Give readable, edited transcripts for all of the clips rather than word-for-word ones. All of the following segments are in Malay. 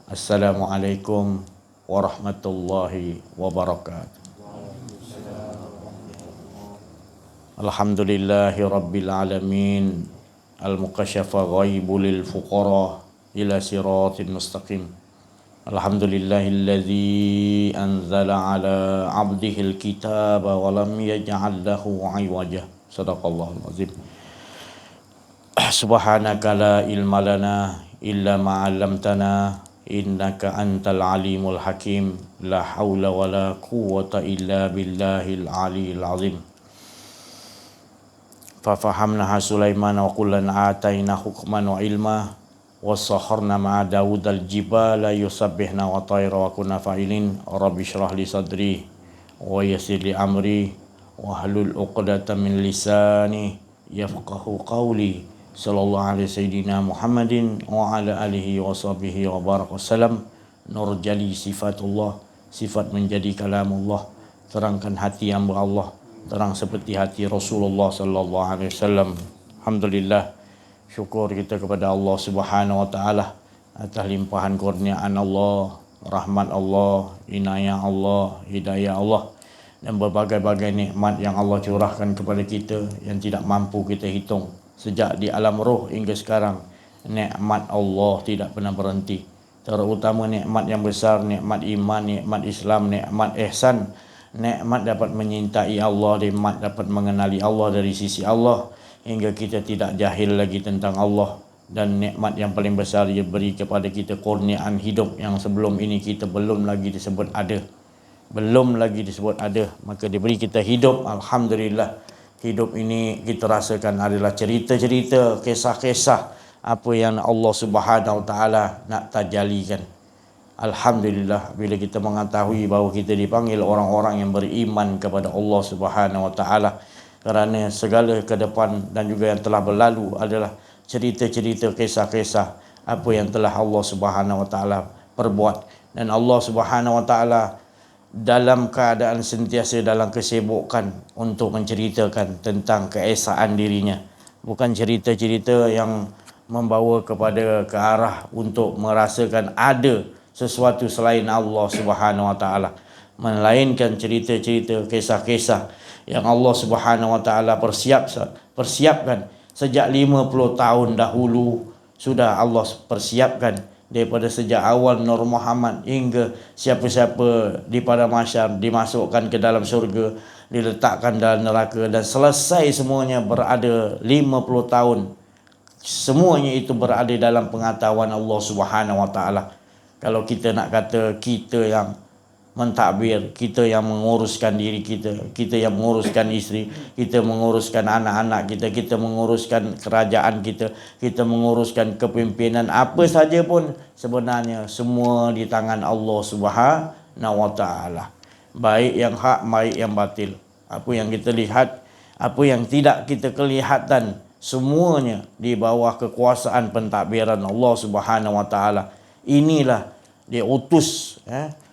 Assalamualaikum warahmatullahi wabarakatuh. Alhamdulillahi rabbil alamin. Al-mukasyafa ghaibu lil fuqara ila siratin mustaqim. Alhamdulillahilladzi anzala ala abdihil kitaba wa lam yaj'al lahu 'iwaja. Sadaqallahul azim. Subhanaka la ilma lana illa ma 'allamtana innaka antal alimul hakim. La haula wa la quwwata illa billahil aliyil azim. Fafahamnaha Sulaiman wa kullan ataina hukman wa ilma wa sakharna ma'a Daud al-jibala yusabbihna wa tayra wa kunna fa'ilin. Rabbi shrah li sadri wa yassir li amri wa hlul 'uqdatam min lisani yafqahu qawli. Sallallahu alaihi sayyidina Muhammadin wa ala alihi wa sahbihi wa baraka wasallam. Nur jali sifatullah, sifat menjadi kalamullah, terangkan hati hamba Allah, terang seperti hati Rasulullah sallallahu alaihi wasallam. Alhamdulillah, syukur kita kepada Allah Subhanahu wa taala atas limpahan kurniaan Allah, rahmat Allah, inayah Allah, hidayah Allah dan berbagai-bagai nikmat yang Allah curahkan kepada kita yang tidak mampu kita hitung. Sejak di alam roh hingga sekarang, nikmat Allah tidak pernah berhenti. Terutama nikmat yang besar, nikmat iman, nikmat Islam, nikmat ihsan, nikmat dapat menyintai Allah, nikmat dapat mengenali Allah dari sisi Allah hingga kita tidak jahil lagi tentang Allah. Dan nikmat yang paling besar Dia beri kepada kita kurniaan hidup yang sebelum ini kita belum lagi disebut ada. Maka diberi kita hidup, alhamdulillah. Hidup ini kita rasakan adalah cerita-cerita, kisah-kisah apa yang Allah Subhanahu wa taala nak tajalikan. Alhamdulillah bila kita mengetahui bahawa kita dipanggil orang-orang yang beriman kepada Allah Subhanahu wa taala, kerana segala ke depan dan juga yang telah berlalu adalah cerita-cerita, kisah-kisah apa yang telah Allah Subhanahu wa taala perbuat. Dan Allah Subhanahu wa taala dalam keadaan sentiasa dalam kesibukan untuk menceritakan tentang keesaan dirinya. Bukan cerita-cerita yang membawa kepada ke arah untuk merasakan ada sesuatu selain Allah Subhanahu wa taala, melainkan cerita-cerita, kisah-kisah yang Allah Subhanahu wa taala persiapkan sejak 50 tahun dahulu. Sudah Allah persiapkan daripada sejak awal Nur Muhammad hingga siapa-siapa di pada mahsyar dimasukkan ke dalam syurga, diletakkan dalam neraka, dan selesai semuanya berada 50 tahun. Semuanya itu berada dalam pengetahuan Allah Subhanahu wa taala. Kalau kita nak kata kita yang mentadbir, kita yang menguruskan diri kita, kita yang menguruskan isteri, kita menguruskan anak-anak kita, kita menguruskan kerajaan kita, kita menguruskan kepimpinan, apa saja pun sebenarnya semua di tangan Allah Subhanahu wa taala. Baik yang hak, baik yang batil. Apa yang kita lihat, apa yang tidak kita kelihatan, semuanya di bawah kekuasaan pentadbiran Allah Subhanahu wa taala. Inilah dia utus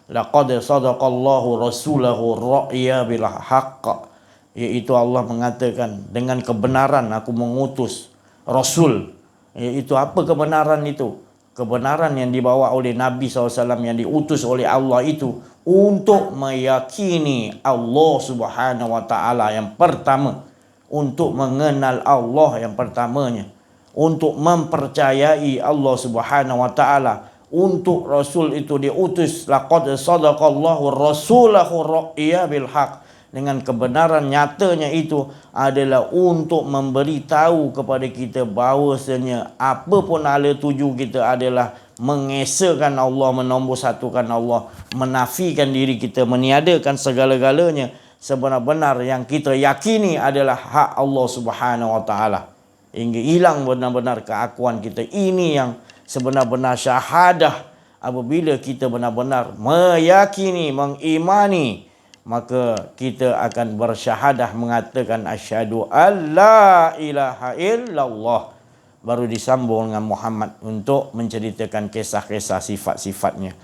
laqad sadaqallahu rasulahu ra'ya bil haqq, iaitu Allah mengatakan dengan kebenaran aku mengutus rasul. Iaitu apa kebenaran itu? Kebenaran yang dibawa oleh Nabi SAW yang diutus oleh Allah itu untuk meyakini Allah Subhanahu wa taala yang pertama, untuk mengenal Allah yang pertamanya, untuk mempercayai Allah Subhanahu wa taala. Untuk Rasul itu diutus, laqad sadaqallahu rasulahu ra'ya bil haq, dengan kebenaran nyatanya itu adalah untuk memberitahu kepada kita bahawasanya apa pun ala tuju kita adalah mengesakan Allah, menombor satukan Allah, menafikan diri kita, meniadakan segala-galanya. Sebenar-benar yang kita yakini adalah hak Allah Subhanahu wa taala, hingga hilang benar-benar keakuan kita. Ini yang sebenar-benar syahadah. Apabila kita benar-benar meyakini, mengimani, maka kita akan bersyahadah mengatakan asyhadu alla ilaha illallah. Baru disambung dengan Muhammad untuk menceritakan kisah-kisah sifat-sifatnya,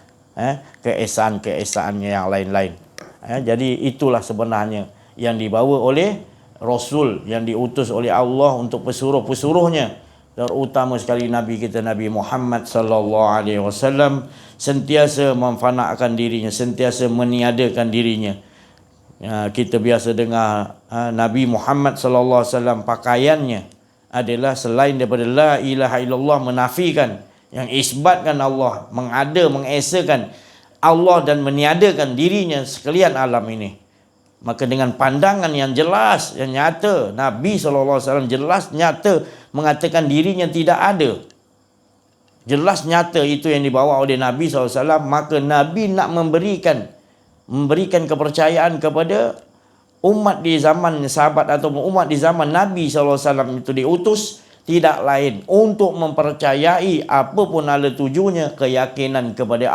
keesaan-keesaannya yang lain-lain. Jadi itulah sebenarnya yang dibawa oleh Rasul yang diutus oleh Allah untuk pesuruh-pesuruhnya. terutama sekali Nabi kita Nabi Muhammad sallallahu alaihi wasallam sentiasa memfanakkan dirinya, sentiasa meniadakan dirinya. Kita biasa dengar Nabi Muhammad sallallahu alaihi wasallam pakaiannya adalah selain daripada la ilaha illallah, menafikan, yang isbatkan Allah, mengesakan Allah dan meniadakan dirinya sekalian alam ini. Maka dengan pandangan yang jelas, yang nyata, Nabi SAW jelas nyata mengatakan dirinya tidak ada. Jelas nyata itu yang dibawa oleh Nabi SAW. Maka Nabi nak memberikan kepercayaan kepada umat di zaman sahabat atau umat di zaman Nabi SAW itu diutus, tidak lain untuk mempercayai apapun ala tujuannya, keyakinan kepada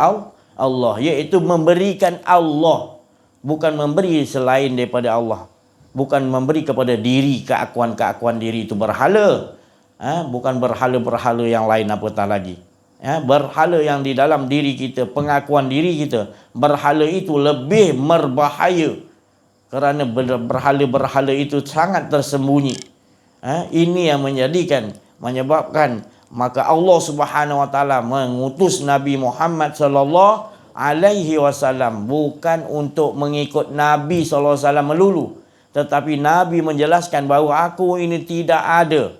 Allah, iaitu memberikan Allah, bukan memberi selain daripada Allah, bukan memberi kepada diri, keakuan diri itu berhala, bukan berhala-berhala yang lain apatah lagi. Berhala yang di dalam diri kita, pengakuan diri kita, berhala itu lebih berbahaya kerana berhala-berhala itu sangat tersembunyi. Ini yang menyebabkan maka Allah Subhanahu wa taala mengutus Nabi Muhammad sallallahu alaihi wasallam bukan untuk mengikut Nabi sallallahu alaihi wasallam melulu, tetapi Nabi menjelaskan bahawa aku ini tidak ada.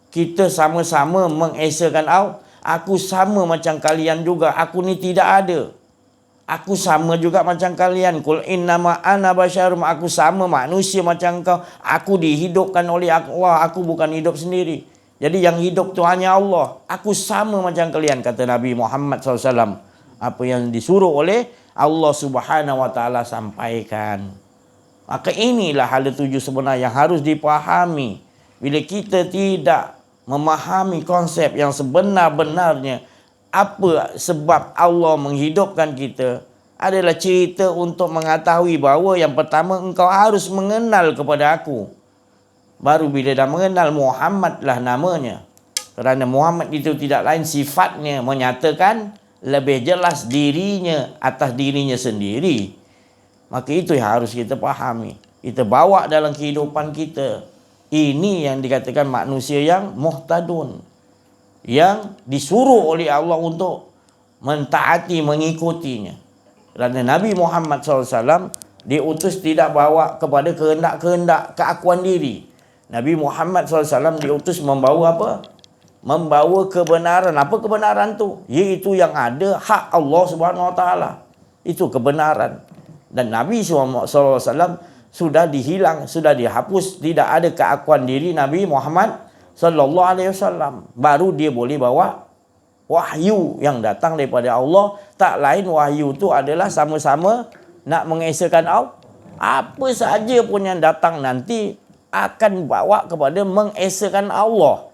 Kita sama-sama mengesakan aku sama macam kalian juga, aku ni tidak ada. Aku sama juga macam kalian. Qul innama ana basyarum, aku sama manusia macam kau. Aku dihidupkan oleh Allah, aku bukan hidup sendiri. Jadi yang hidup tu hanya Allah. Aku sama macam kalian, kata Nabi Muhammad SAW. Apa yang disuruh oleh Allah Subhanahu wa taala sampaikan. Maka inilah hal tuju sebenar yang harus dipahami. Bila kita tidak memahami konsep yang sebenar-benarnya, apa sebab Allah menghidupkan kita, adalah cerita untuk mengetahui bahawa yang pertama engkau harus mengenal kepada aku. Baru bila dah mengenal, Muhammad lah namanya. Kerana Muhammad itu tidak lain sifatnya menyatakan lebih jelas dirinya atas dirinya sendiri. Maka itu yang harus kita fahami, kita bawa dalam kehidupan kita. Ini yang dikatakan manusia yang muhtadun, yang disuruh oleh Allah untuk mentaati, mengikutinya. Kerana Nabi Muhammad SAW diutus tidak bawa kepada kehendak-kehendak keakuan diri. Nabi Muhammad SAW diutus membawa apa? Membawa kebenaran. Apa kebenaran tu? Iaitu yang ada hak Allah Subhanahu Wa Taala. Itu kebenaran. Dan Nabi SAW sudah dihilang, sudah dihapus, tidak ada keakuan diri Nabi Muhammad sallallahu alaihi wasallam. Baru dia boleh bawa wahyu yang datang daripada Allah. Tak lain wahyu itu adalah sama-sama nak mengesakan Allah. Apa sahaja pun yang datang nanti akan bawa kepada mengesakan Allah.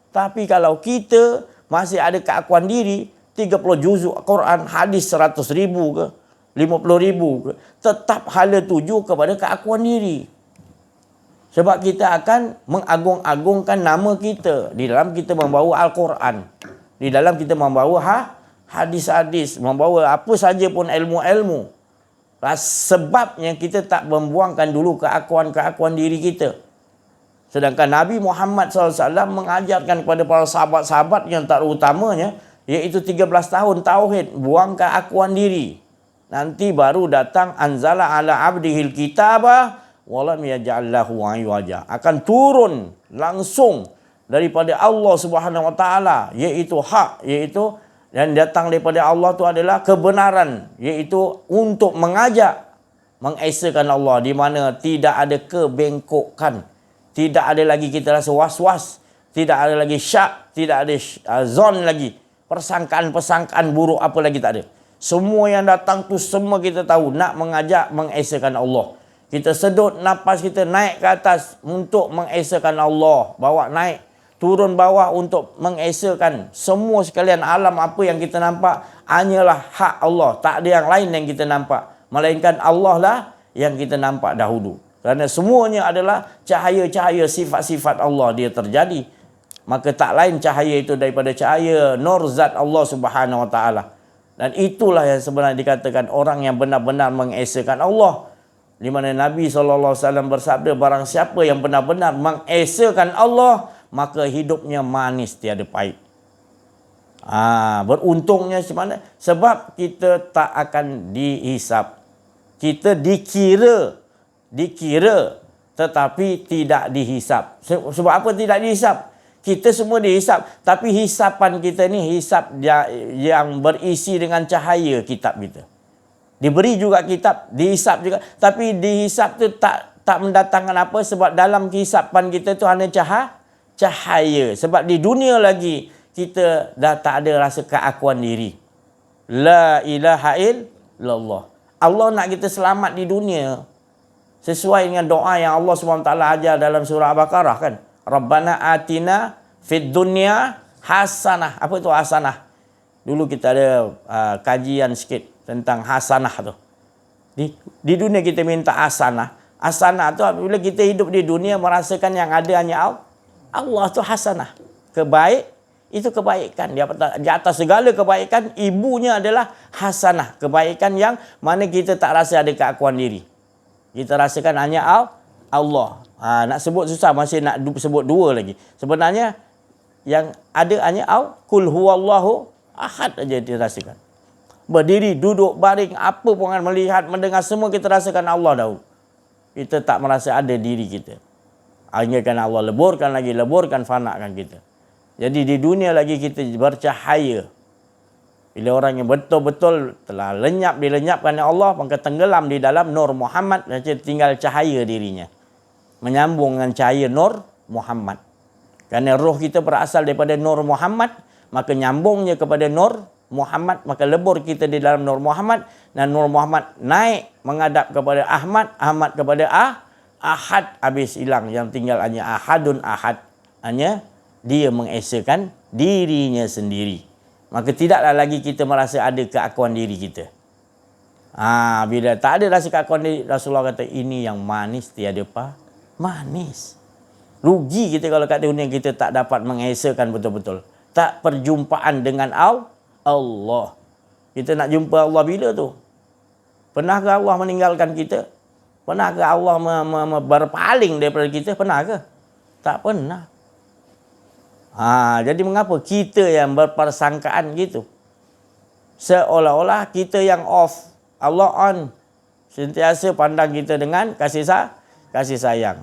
Tapi kalau kita masih ada keakuan diri, 30 juzuk Quran, hadis 100,000 ke 50,000 ke, tetap hala tuju kepada keakuan diri. Sebab kita akan mengagung-agungkan nama kita di dalam kita membawa Al-Quran, di dalam kita membawa hadis-hadis, membawa apa saja pun ilmu-ilmu. Sebabnya kita tak membuangkan dulu keakuan-keakuan diri kita. Sedangkan Nabi Muhammad SAW mengajarkan kepada para sahabat-sahabat yang tak utamanya, iaitu 13 tahun tauhid, buang keakuan diri. Nanti baru datang anzala ala abdihil kitabah walam yaj'al lahu iwaja. Akan turun langsung daripada Allah Subhanahu wa taala, iaitu hak, iaitu dan datang daripada Allah itu adalah kebenaran, iaitu untuk mengajak mengesakan Allah, di mana tidak ada kebengkokan, tidak ada lagi kita rasa was-was, tidak ada lagi syak, tidak ada zon lagi, persangkaan-persangkaan buruk apa lagi tak ada. Semua yang datang tu semua kita tahu nak mengajak mengesakan Allah. Kita sedut nafas kita naik ke atas untuk mengesakan Allah, bawa naik, turun bawah untuk mengesakan. Semua sekalian alam apa yang kita nampak hanyalah hak Allah, tak ada yang lain yang kita nampak, melainkan Allah lah yang kita nampak dahulu. Kerana semuanya adalah cahaya-cahaya sifat-sifat Allah dia terjadi. Maka tak lain cahaya itu daripada cahaya nur zat Allah Subhanahu wa taala. Dan itulah yang sebenarnya dikatakan orang yang benar-benar mengesakan Allah. Di mana Nabi SAW bersabda, barang siapa yang benar-benar mengesakan Allah, maka hidupnya manis tiada pahit. Beruntungnya macam sebab kita tak akan dihisap. Kita dikira tetapi tidak dihisap. Sebab apa tidak dihisap? Kita semua dihisap, tapi hisapan kita ni hisap yang berisi dengan cahaya kitab kita. Diberi juga kitab, dihisap juga, tapi dihisap tu tak mendatangkan apa, sebab dalam kehisapan kita tu hanya cahaya. Sebab di dunia lagi kita dah tak ada rasa keakuan diri. La ilaha illallah. Allah nak kita selamat di dunia sesuai dengan doa yang Allah SWT ajar dalam surah Al-Baqarah kan. Rabbana atina fid dunya hasanah. Apa itu hasanah? Dulu kita ada kajian sikit tentang hasanah tu. Di dunia kita minta hasanah. Hasanah tu bila kita hidup di dunia merasakan yang ada hanya Allah tu hasanah. Itu kebaikan. Di atas segala kebaikan, ibunya adalah hasanah. Kebaikan yang mana kita tak rasa ada keakuan diri. Kita rasakan hanya Allah. Nak sebut susah, masih nak sebut dua lagi. Sebenarnya yang ada hanya Qul huwallahu ahad aja dirasakan. Berdiri, duduk, baring, apa pun melihat, mendengar, semua kita rasakan Allah dahulu. Kita tak merasa ada diri kita. Hanya kan Allah leburkan, fanakan kita. Jadi di dunia lagi kita bercahaya. Bila orang yang betul-betul telah dilenyapkan oleh Allah, maka tenggelam di dalam nur Muhammad, tinggal cahaya dirinya. Menyambung dengan cahaya nur Muhammad. Kerana roh kita berasal daripada nur Muhammad, maka nyambungnya kepada nur Muhammad, maka lebur kita di dalam nur Muhammad, dan nur Muhammad naik menghadap kepada Ahmad kepada Ahad, habis hilang, yang tinggal hanya Ahadun Ahad, hanya dia mengesakan dirinya sendiri. Maka tidaklah lagi kita merasa ada keakuan diri kita. Bila tak ada rasa keakuan diri, Rasulullah kata ini yang manis tiada manis. Rugi kita kalau kat dunia kita tak dapat mengesakan betul-betul. Tak perjumpaan dengan Allah. Kita nak jumpa Allah bila tu? Pernahkah Allah meninggalkan kita? Pernahkah Allah berpaling daripada kita? Pernah ke? Tak pernah. Jadi mengapa kita yang berpersangkaan gitu? Seolah-olah kita yang off, Allah on. Sentiasa pandang kita dengan kasih sayang.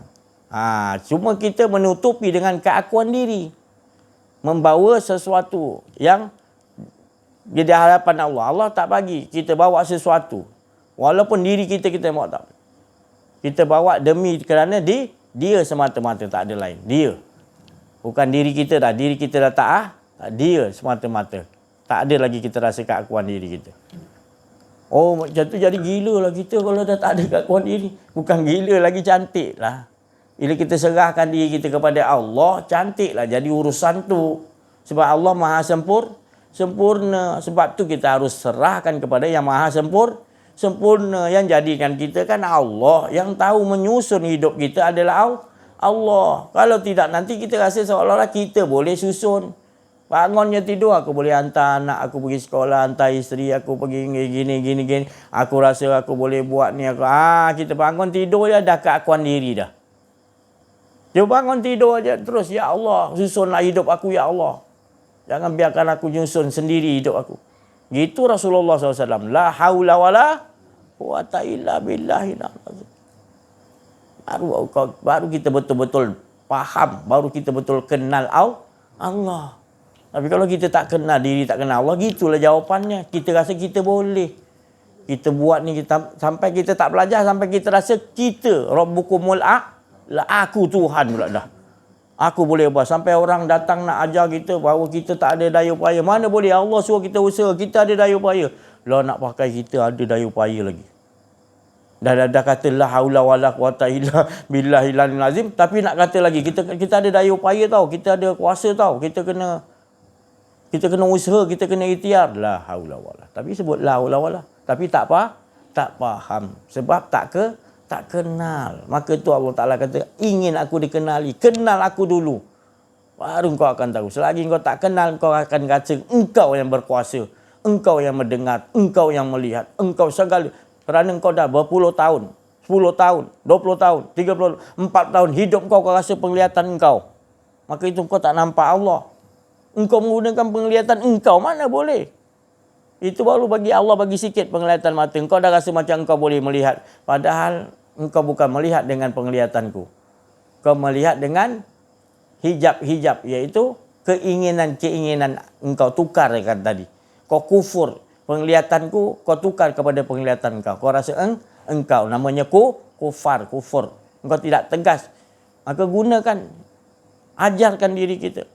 Cuma kita menutupi dengan keakuan diri. Membawa sesuatu yang di hadapan Allah. Allah tak bagi kita bawa sesuatu. Walaupun diri kita bawa tak. Kita bawa demi kerana dia semata-mata, tak ada lain. Dia. Bukan diri kita dah. Diri kita dah tak. Dia semata-mata. Tak ada lagi kita rasa keakuan diri kita. Macam tu jadi gila lah kita kalau dah tak ada keakuan diri. Bukan gila lagi, cantik lah. Bila kita serahkan diri kita kepada Allah, cantik lah jadi urusan tu. Sebab Allah maha sempurna. Sebab tu kita harus serahkan kepada yang maha sempurna. Yang jadikan kita kan Allah. Yang tahu menyusun hidup kita adalah Allah. Kalau tidak, nanti kita rasa seolah-olah kita boleh susun. Bangunnya tidur, aku boleh hantar anak aku pergi sekolah, hantar isteri aku pergi gini. Aku rasa aku boleh buat ni. Kita bangun tidur je dah keakuan diri dah. Dia bangun tidur aja terus, ya Allah, susunlah hidup aku, ya Allah. Jangan biarkan aku nyusun sendiri hidup aku. Gitu Rasulullah SAW. La haula wala quwata illa billahi. Baru kita betul-betul faham, baru kita betul kenal Allah. Tapi kalau kita tak kenal diri, tak kenal Allah, gitulah jawapannya. Kita rasa kita boleh. Kita buat ni, sampai kita tak belajar, sampai kita rasa kita Rabbukumul aku Tuhan pula dah. Aku boleh buat. Sampai orang datang nak ajar kita bahawa kita tak ada daya upaya. Mana boleh, Allah suruh kita usaha, kita ada daya upaya. Lah nak pakai kita ada daya upaya lagi. Dah kata la haula wala quwata illa billahil azim, tapi nak kata lagi kita ada daya upaya tau, kita ada kuasa tau, kita kena usaha, kita kena ikhtiar. La haula wala. Tapi sebut la haula wala, tapi tak faham sebab tak kenal. Maka tu Allah Taala kata ingin aku dikenali, kenal aku dulu. Baru kau akan tahu. Selagi kau tak kenal, kau akan kata engkau yang berkuasa, engkau yang mendengar, engkau yang melihat, engkau segala. Kerana kau dah berpuluh tahun, 10 tahun, 20 tahun, 30, 40 tahun hidup kau rasa penglihatan engkau. maka itu kau tak nampak Allah. Engkau menggunakan penglihatan engkau, mana boleh. Itu baru bagi Allah bagi sikit penglihatan mata. Engkau dah rasa macam engkau boleh melihat. Padahal engkau bukan melihat dengan penglihatanku. Kau melihat dengan hijab-hijab, iaitu keinginan-keinginan engkau tukarkan tadi. Kau kufur. Penglihatanku kau tukar kepada penglihatan engkau. Kau rasa engkau. Namanya kufar, kufur. Engkau tidak tegas. Maka gunakan. Ajarkan diri kita.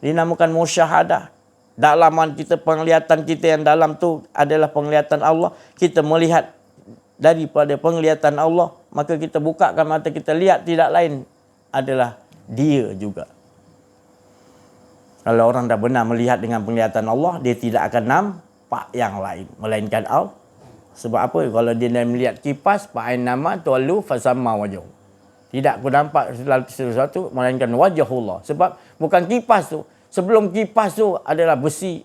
Dinamakan musyahadah. Dalaman kita, penglihatan kita yang dalam tu adalah penglihatan Allah. Kita melihat daripada penglihatan Allah, maka kita bukakan mata kita, lihat tidak lain adalah dia juga. Kalau orang dah benar melihat dengan penglihatan Allah, dia tidak akan nampak yang lain melainkan Allah. Sebab apa? Kalau dia dah melihat kipas, fa'ain nama tuallu fasamma wajhu. Tidak aku nampak sesuatu melainkan wajahullah. Sebab bukan kipas tu. Sebelum kipas tu adalah besi.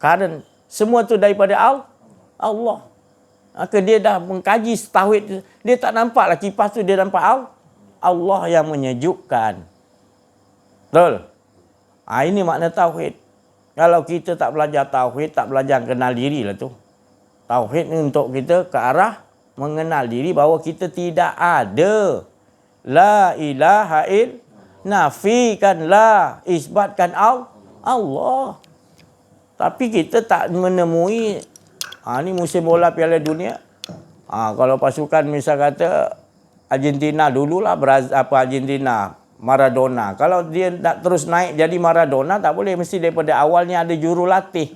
Current. Semua tu daripada Allah. Maka dia dah mengkaji tauhid tu. Dia tak nampaklah kipas tu. Dia nampak Allah yang menyejukkan. Betul? Ini makna tauhid. Kalau kita tak belajar tauhid, tak belajar kenal diri lah tu. Tauhid ni untuk kita ke arah mengenal diri bahawa kita tidak ada. La ilaha illallah. Nafikanlah, isbatkan Allah. Tapi kita tak menemui. Ni musim bola Piala Dunia. Kalau pasukan misal kata Argentina dululah, Argentina, Maradona. Kalau dia nak terus naik jadi Maradona, tak boleh. Mesti daripada awalnya ada jurulatih.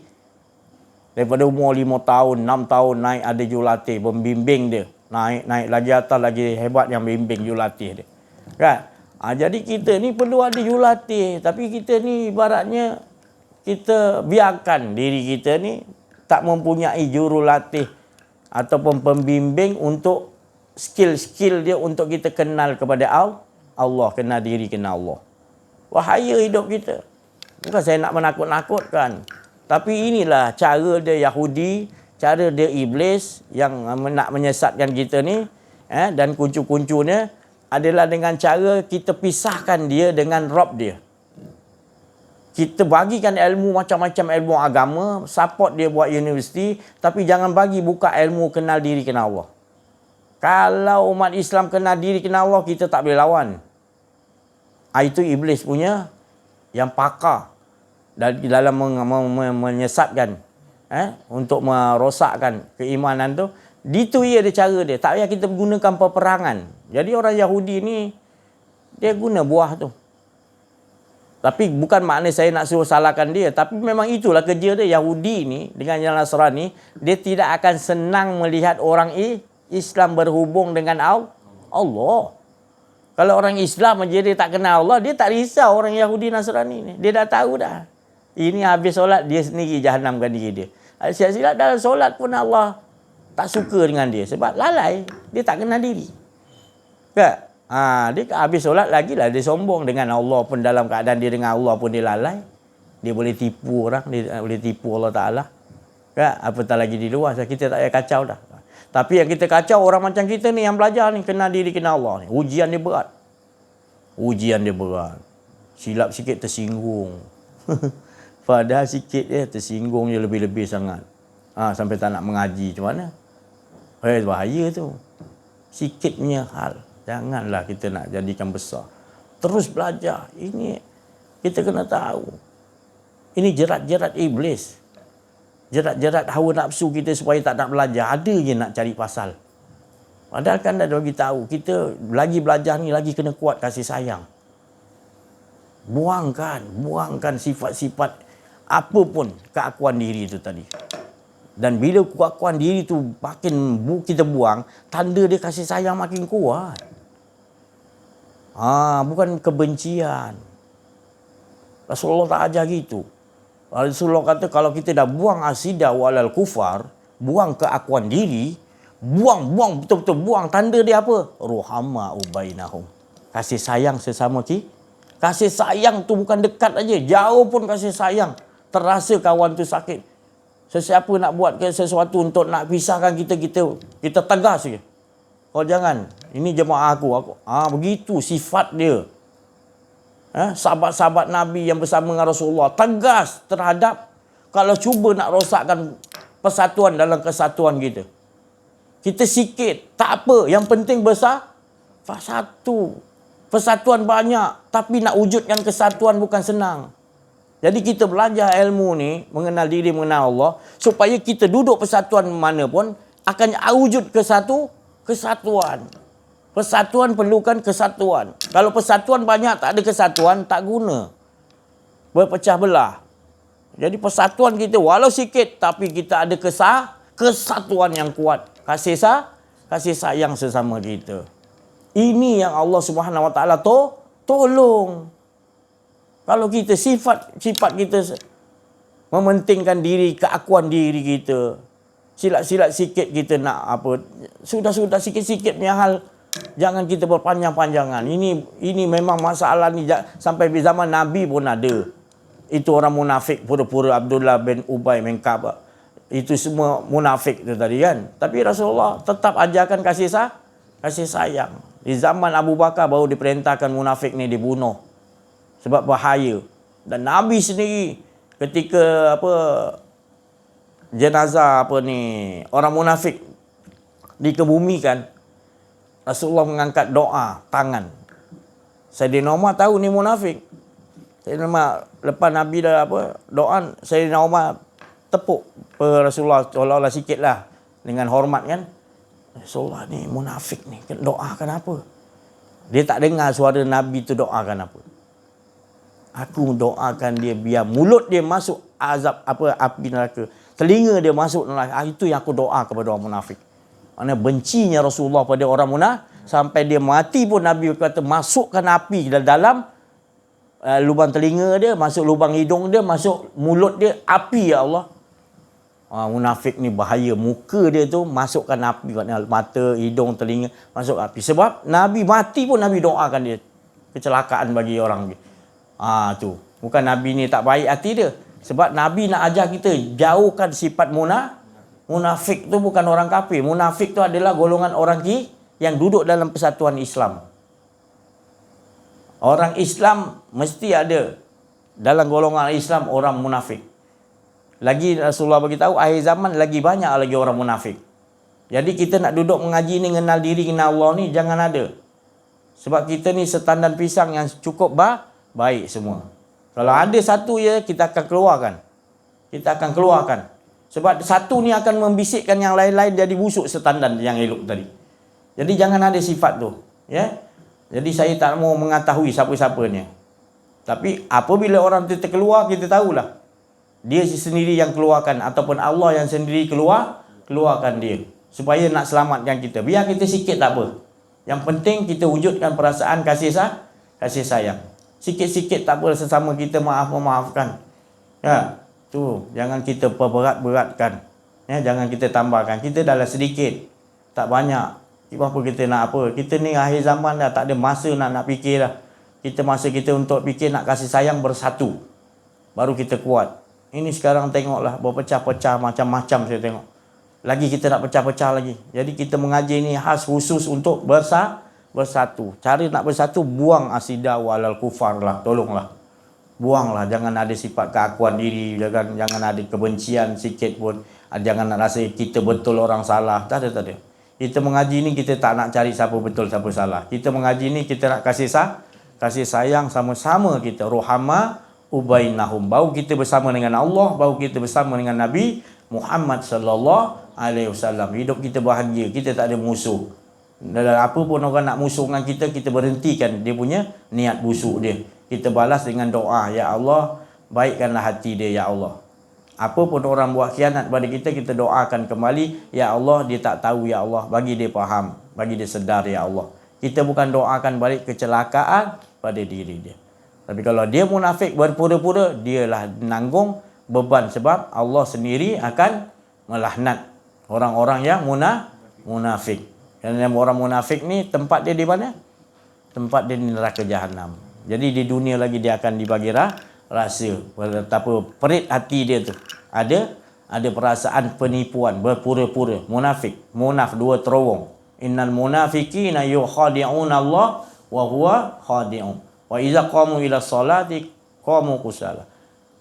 Daripada umur 5 tahun, 6 tahun naik ada jurulatih, pembimbing dia. Naik lagi atas, lagi hebat yang bimbing jurulatih dia. Kan? Jadi kita ni perlu ada jurulatih. Tapi kita ni ibaratnya kita biarkan diri kita ni tak mempunyai jurulatih ataupun pembimbing untuk skill-skill dia untuk kita kenal kepada Allah, kenal diri, kenal Allah. Wahaya hidup kita. Bukan saya nak menakut-nakutkan. Tapi inilah cara dia Yahudi, cara dia Iblis yang nak menyesatkan kita ni. Dan kuncu-kuncunya adalah dengan cara kita pisahkan dia dengan Rabb dia. Kita bagikan ilmu macam-macam ilmu agama, support dia buat universiti, tapi jangan bagi buka ilmu kenal diri, kenal Allah. Kalau umat Islam kenal diri, kenal Allah, kita tak boleh lawan. Itu Iblis punya yang pakar dalam menyesatkan, untuk merosakkan keimanan tu. Itu ia ada cara dia. Tak payah kita gunakan peperangan. Jadi orang Yahudi ni, dia guna buah tu. Tapi bukan makna saya nak suruh salahkan dia. Tapi memang itulah kerja dia. Yahudi ni dengan yang Nasrani, dia tidak akan senang melihat orang Islam berhubung dengan Allah. Kalau orang Islam aja dia tak kenal Allah, dia tak risau orang Yahudi Nasrani ni. Dia dah tahu dah. Ini habis solat, dia sendiri jahanamkan diri dia. Silap-silap dalam solat pun Allah tak suka dengan dia. Sebab lalai. Dia tak kenal diri. Kan? Dia habis solat lagi lah. Dia sombong dengan Allah pun. Dalam keadaan dia dengan Allah pun dia lalai. Dia boleh tipu orang. Dia boleh tipu Allah Ta'ala. Kan? Apatah lagi di luar. Kita tak payah kacau dah. Tapi yang kita kacau orang macam kita ni yang belajar ni. Kenal diri, kenal Allah ni. Ujian dia berat. Ujian dia berat. Silap sikit tersinggung. Padahal sikit dia tersinggung je lebih-lebih sangat. Sampai tak nak mengaji. Macam mana? Bahaya tu. Sikit punya hal. Janganlah kita nak jadikan besar. Terus belajar. Ini kita kena tahu. Ini jerat-jerat iblis. Jerat-jerat hawa nafsu kita supaya tak nak belajar. Ada je nak cari pasal. Padahal kan dah bagi tahu. Kita lagi belajar ni lagi kena kuat kasih sayang. Buangkan sifat-sifat apa pun keakuan diri itu tadi. Dan bila keakuan diri tu makin kita buang, tanda dia kasih sayang makin kuat. Bukan kebencian. Rasulullah tak ajar gitu. Rasulullah kata kalau kita dah buang asidah walal kufar, buang keakuan diri, buang betul-betul buang, tanda dia apa? Ruhama ubainahum. Kasih sayang sesama kita. Kasih sayang tu bukan dekat aja, jauh pun kasih sayang. Terasa kawan tu sakit. Sesiapa nak buat sesuatu untuk nak pisahkan kita tegas je. Kau jangan. Ini jemaah aku. Begitu sifat dia. Sahabat-sahabat Nabi yang bersama dengan Rasulullah tegas terhadap kalau cuba nak rosakkan persatuan dalam kesatuan kita. Kita sikit, tak apa. Yang penting besar, satu. Persatuan banyak, tapi nak wujudkan kesatuan bukan senang. Jadi kita belajar ilmu ni, mengenal diri, mengenal Allah, supaya kita duduk persatuan mana pun, akan wujud kesatuan. Persatuan perlukan kesatuan. Kalau persatuan banyak, tak ada kesatuan, tak guna. Berpecah belah. Jadi persatuan kita, walau sikit, tapi kita ada kesatuan yang kuat. Kasih sayang sesama kita. Ini yang Allah Subhanahu Wa Taala tolong. Kalau kita sifat kita mementingkan diri, keakuan diri kita, silat-silat sikit kita nak apa, sudah sikit-sikit punya hal, jangan kita berpanjang-panjangan. Ini memang masalah ni sampai zaman Nabi pun ada. Itu orang munafik pura-pura Abdullah bin Ubay bin Ka'ab. Itu semua munafik tu tadi kan. Tapi Rasulullah tetap ajarkan kasih sayang. Di zaman Abu Bakar baru diperintahkan munafik ni dibunuh. Sebab bahaya. Dan Nabi sendiri ketika jenazah orang munafik dikebumikan, Rasulullah mengangkat doa tangan. Sayyidina Umar tahu ni munafik. Sayyidina Umar lepas Nabi dah doa, Sayyidina Umar tepuk Rasulullah seolah-olah sikitlah dengan hormat kan. Rasulullah ni munafik ni, doakan apa? Dia tak dengar suara Nabi tu doakan apa. Aku doakan dia biar mulut dia masuk azab api neraka, telinga dia masuk neraka. Itu yang aku doa kepada orang munafik. Mana bencinya Rasulullah pada orang munafik sampai dia mati pun Nabi kata masukkan api dalam lubang telinga dia, masuk lubang hidung dia, masuk mulut dia, api ya Allah. Munafik ni bahaya. Muka dia tu masukkan api kat mata, hidung, telinga, masuk api. Sebab Nabi mati pun Nabi doakan dia. Kecelakaan bagi orang ni. Tu. Bukan Nabi ni tak baik hati dia. Sebab Nabi nak ajar kita jauhkan sifat munafik tu bukan orang kafir. Munafik tu adalah golongan orang yang duduk dalam persatuan Islam. Orang Islam mesti ada dalam golongan Islam orang munafik. Lagi Rasulullah beritahu akhir zaman lagi banyak lagi orang munafik. Jadi kita nak duduk mengaji ni, kenal diri, kenal Allah ni jangan ada. Sebab kita ni setandan pisang yang cukup baik semua. Kalau ada satu je kita akan keluarkan. Sebab satu ni akan membisikkan yang lain-lain jadi busuk setandan yang elok tadi. Jadi jangan ada sifat tu, ya. Jadi saya tak mau mengetahui siapa-siapanya. Tapi apabila orang tu terkeluar, kita tahulah. Dia sendiri yang keluarkan ataupun Allah yang sendiri keluarkan dia. Supaya nak selamatkan kita. Biar kita sikit tak apa. Yang penting kita wujudkan perasaan kasih sayang. Sikit-sikit tak apa sesama kita memaafkan. Ya, tu jangan kita perberat-beratkan. Ya, jangan kita tambahkan. Kita dah sedikit, tak banyak. Apa kita nak apa? Kita ni akhir zaman dah, tak ada masa nak fikir dah. Masa kita untuk fikir nak kasih sayang bersatu. Baru kita kuat. Ini sekarang tengoklah berpecah-pecah macam-macam saya tengok. Lagi kita nak pecah-pecah lagi. Jadi kita mengaji ni khas khusus untuk bersatu. Cara nak bersatu, buang asidah walal kufar lah. Tolonglah. Buanglah. Jangan ada sifat keakuan diri. Jangan ada kebencian sikit pun. Jangan nak rasa kita betul orang salah. Tak ada. Kita mengaji ni kita tak nak cari siapa betul siapa salah. Kita mengaji ni kita nak kasih sayang sama-sama kita. Ruhama ubainahum. Bau kita bersama dengan Allah, bau kita bersama dengan Nabi Muhammad sallallahu alaihi wasallam. Hidup kita bahagia, kita tak ada musuh. Dan apa pun orang nak musuh dengan kita, kita berhentikan dia punya niat busuk dia. Kita balas dengan doa, ya Allah, baikkanlah hati dia ya Allah. Apa pun orang buat khianat pada kita, kita doakan kembali, ya Allah, dia tak tahu ya Allah, bagi dia faham, bagi dia sedar ya Allah. Kita bukan doakan balik kecelakaan pada diri dia. Tapi kalau dia munafik berpura-pura, dialah menanggung beban sebab Allah sendiri akan melaknat orang-orang yang munafik. Dan orang munafik ni tempat dia di mana? Tempat dia di neraka jahanam. Jadi di dunia lagi dia akan dibagi rasa. Betapa perit hati dia tu. Ada perasaan penipuan, berpura-pura, munafik. Munaf dua terowong. Innal munafiqina yukhadi'un Allah wa huwa khadi'un. Wa iza qamu ila salati qamu kusala.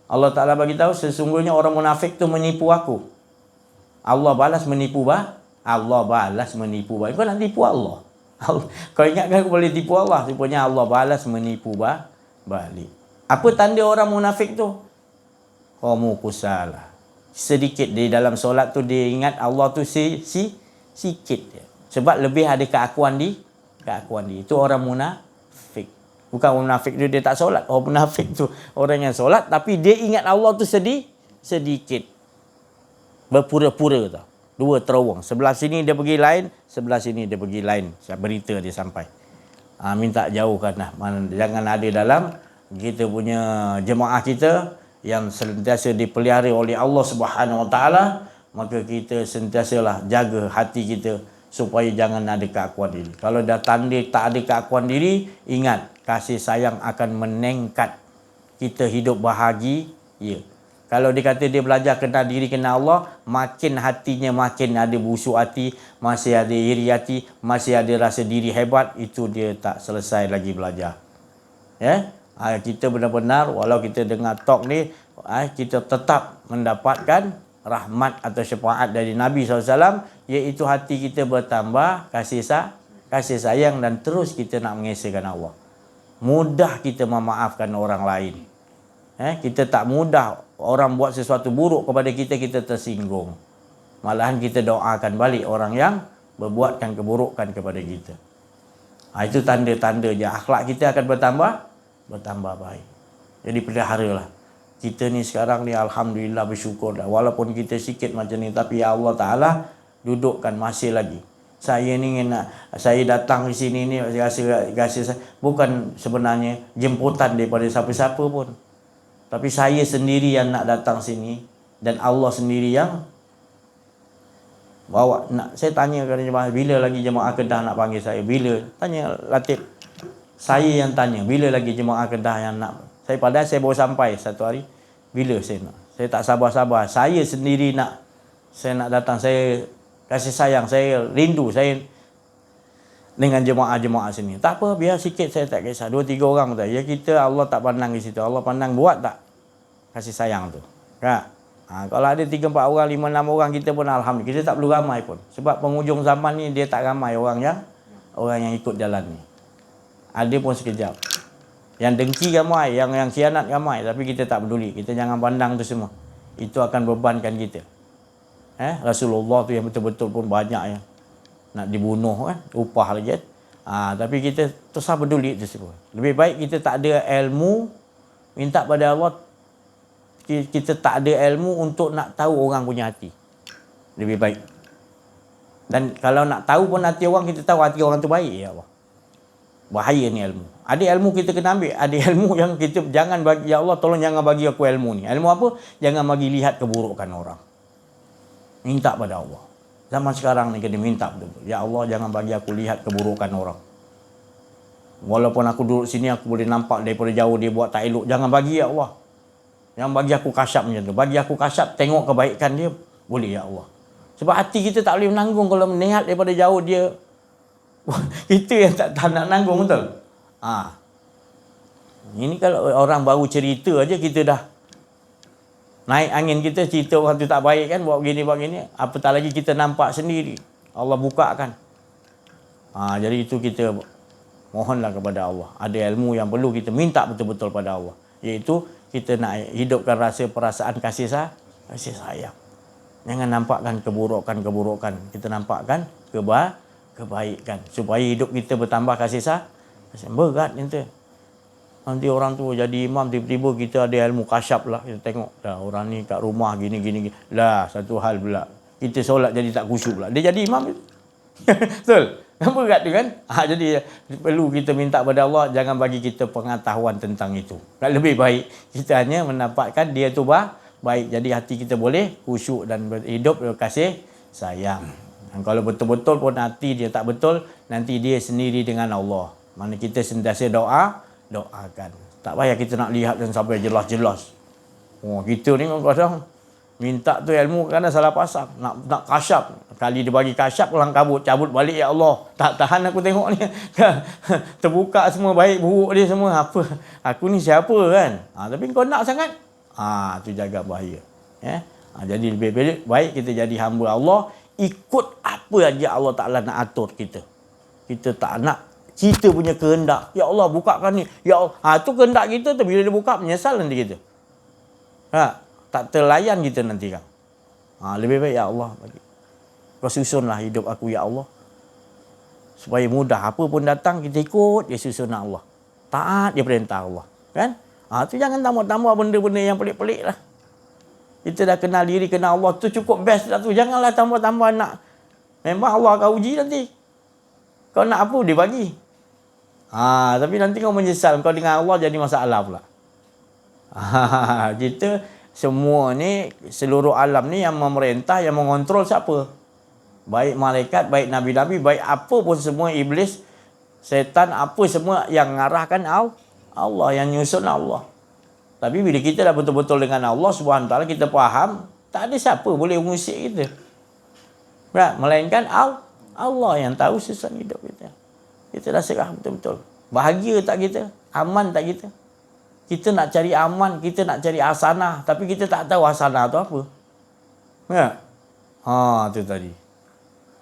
Allah Ta'ala bagi tahu sesungguhnya orang munafik tu menipu aku. Allah balas menipu Allah balas menipu Kau nak tipu Allah. Kau ingatkan kau boleh tipu Allah, rupanya Allah balas menipu balik. Apa tanda orang munafik tu? Qamu kusala. Sedikit di dalam solat tu dia ingat Allah tu sikit dia. Sebab lebih ada keakuan dia. Itu orang munafik. Bukan orang munafik tu dia tak solat. Orang munafik tu orang yang solat tapi dia ingat Allah tu sedikit. Berpura-pura tau. Dua terowong. Sebelah sini dia pergi lain, sebelah sini dia pergi lain. Berita dia sampai. Minta jauhkan lah. Jangan ada dalam kita punya jemaah kita yang sentiasa dipelihara oleh Allah Subhanahu Wa Taala, maka kita sentiasalah jaga hati kita supaya jangan ada keakuan diri. Kalau dah tanda tak ada keakuan diri, ingat kasih sayang akan meningkat. Kita hidup bahagia. Kalau dia kata dia belajar kenal diri, kenal Allah, makin hatinya makin ada busuk hati, masih ada iri hati, masih ada rasa diri hebat, itu dia tak selesai lagi belajar. Kita benar-benar walau kita dengar talk ni, kita tetap mendapatkan rahmat atau syafaat dari Nabi SAW, iaitu hati kita bertambah kasih sayang dan terus kita nak mengesahkan Allah. Mudah kita memaafkan orang lain. Kita tak mudah orang buat sesuatu buruk kepada kita, kita tersinggung. Malahan kita doakan balik orang yang berbuatkan keburukan kepada kita. Itu tanda-tanda je akhlak kita akan bertambah baik. Jadi peliharalah. Kita ni sekarang ni alhamdulillah bersyukur dah. Walaupun kita sikit macam ni, tapi ya Allah Ta'ala dudukkan masih lagi. Saya datang di sini ni rasa bukan sebenarnya jemputan daripada siapa-siapa pun. Tapi saya sendiri yang nak datang sini dan Allah sendiri yang bawa. Saya tanya kepada jemaah, bila lagi jemaah Kedah nak panggil saya? Bila? Tanya Latif. Saya yang tanya, bila lagi jemaah Kedah yang nak? Padahal saya baru sampai satu hari. Bila saya nak? Saya tak sabar-sabar. Saya sendiri nak. Saya nak datang. Saya kasih sayang. Saya rindu. Saya dengan jemaah-jemaah sini. Tak apa, biar sikit saya tak kisah. 2-3 orang tu. Ya kita Allah tak pandang di situ. Allah pandang buat tak kasih sayang tu. Kan? Kalau ada 3-4 orang, 5-6 orang, kita pun alhamdulillah. Kita tak perlu ramai pun. Sebab penghujung zaman ni dia tak ramai orang yang ikut jalan ni. Ada pun sekejap. Yang dengki ramai, yang khianat ramai, tapi kita tak peduli. Kita jangan pandang tu semua. Itu akan bebankan kita. Rasulullah tu yang betul-betul pun banyak yang nak dibunuh kan, upah lagi kan. Tapi kita terus peduli itu semua. Lebih baik kita tak ada ilmu, minta pada Allah, kita tak ada ilmu untuk nak tahu orang punya hati. Lebih baik. Dan kalau nak tahu pun hati orang, kita tahu hati orang tu baik, ya Allah. Bahaya ni ilmu. Ada ilmu kita kena ambil, ada ilmu yang kita jangan bagi, ya Allah tolong jangan bagi aku ilmu ni. Ilmu apa? Jangan bagi lihat keburukan orang. Minta pada Allah. Zaman sekarang ni kena minta betul-betul. Ya Allah jangan bagi aku lihat keburukan orang. Walaupun aku duduk sini aku boleh nampak daripada jauh dia buat tak elok. Jangan bagi ya Allah. Jangan bagi aku kasyaf macam tu. Bagi aku kasyaf, tengok kebaikan dia. Boleh ya Allah. Sebab hati kita tak boleh menanggung kalau melihat daripada jauh dia. Kita yang tak nak nanggung betul. Ini kalau orang baru cerita aja kita dah naik angin, kita cerita orang tu tak baik kan, buat begini. Apatah lagi kita nampak sendiri. Allah bukakan. Jadi itu kita mohonlah kepada Allah. Ada ilmu yang perlu kita minta betul-betul pada Allah. Iaitu kita nak hidupkan rasa perasaan kasih sayang. Jangan nampakkan keburukan. Kita nampakkan kebaikan. Supaya hidup kita bertambah kasih sayang. Berat nanti. Nanti orang tu jadi imam, tiba-tiba kita ada ilmu kasyaf lah. Kita tengok, dah orang ni kat rumah gini. Lah, satu hal pula. Kita solat jadi tak khusyuk pula. Dia jadi imam. Betul? Berat tu kan? Jadi perlu kita minta pada Allah, jangan bagi kita pengetahuan tentang itu. Lebih baik kita hanya mendapatkan dia tu baik. Jadi hati kita boleh khusyuk dan hidup kasih sayang. Dan kalau betul-betul pun hati dia tak betul, nanti dia sendiri dengan Allah. Mana kita sentiasa doakan. Tak payah kita nak lihat dan sampai jelas-jelas. Kita ni kadang minta tu ilmu kadang salah pasang. Nak kasyaf. Kali dia bagi kasyaf, pulang kabut. Cabut balik, ya Allah. Tak tahan aku tengok ni. Terbuka semua baik buruk dia semua. Apa? Aku ni siapa kan? Tapi kau nak sangat? Tu jaga bahaya. Jadi lebih baik kita jadi hamba Allah. Ikut apa aja Allah Ta'ala nak atur kita. Kita tak nak kita punya kehendak. Ya Allah, bukakan ni. Ya Allah. Tu kehendak kita tu. Bila dia buka, menyesal nanti kita. Tak terlayan kita nanti kan. Lebih baik, ya Allah, bagi. Kau susunlah hidup aku, ya Allah. Supaya mudah. Apa pun datang, kita ikut dia susun Allah. Taat dia perintah Allah. Kan? Tu jangan tambah-tambah benda-benda yang pelik-pelik lah. Kita dah kenal diri, kenal Allah. Tu cukup best dah tu. Janganlah tambah-tambah nak. Memang Allah akan uji nanti. Kau nak apa, dia bagi. Tapi nanti kau menyesal. Kau dengan Allah jadi masalah pula. Kita semua ni, seluruh alam ni yang memerintah, yang mengontrol siapa? Baik malaikat, baik nabi-nabi, baik apa pun semua, iblis, setan, apa semua yang mengarahkan Allah, yang nyusun Allah. Tapi bila kita dah betul-betul dengan Allah SWT, kita faham, tak ada siapa boleh mengusik kita. Melainkan Allah yang tahu susun hidup kita. Kita dah serah betul-betul. Bahagia tak kita? Aman tak kita? Kita nak cari aman, kita nak cari hasanah, tapi kita tak tahu hasanah tu apa. Tu tadi.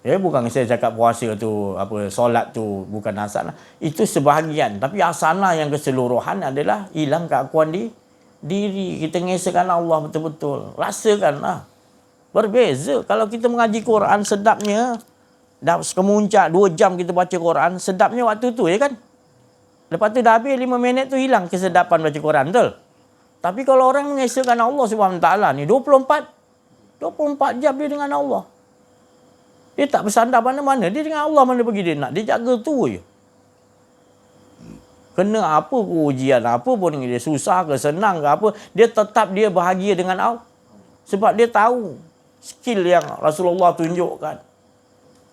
Bukan saya cakap puasa tu, solat tu bukan hasanah. Itu sebahagian, tapi hasanah yang keseluruhan adalah hilang keakuan diri. Kita ngesahkan Allah betul-betul. Rasakanlah. Berbeza. Kalau kita mengaji Quran, sedapnya dah kemuncak 2 jam kita baca Quran, sedapnya waktu tu, ya kan? Lepas tu dah habis 5 minit tu hilang kesedapan baca Quran, betul? Tapi kalau orang mengesahkan Allah SWT ni 24 jam dia dengan Allah. Dia tak bersandar mana-mana. Dia dengan Allah mana pergi dia nak. Dia jaga tu je. Kena apa pun ujian, apa pun dia susah ke senang ke apa, dia tetap dia bahagia dengan Allah. Sebab dia tahu skill yang Rasulullah tunjukkan.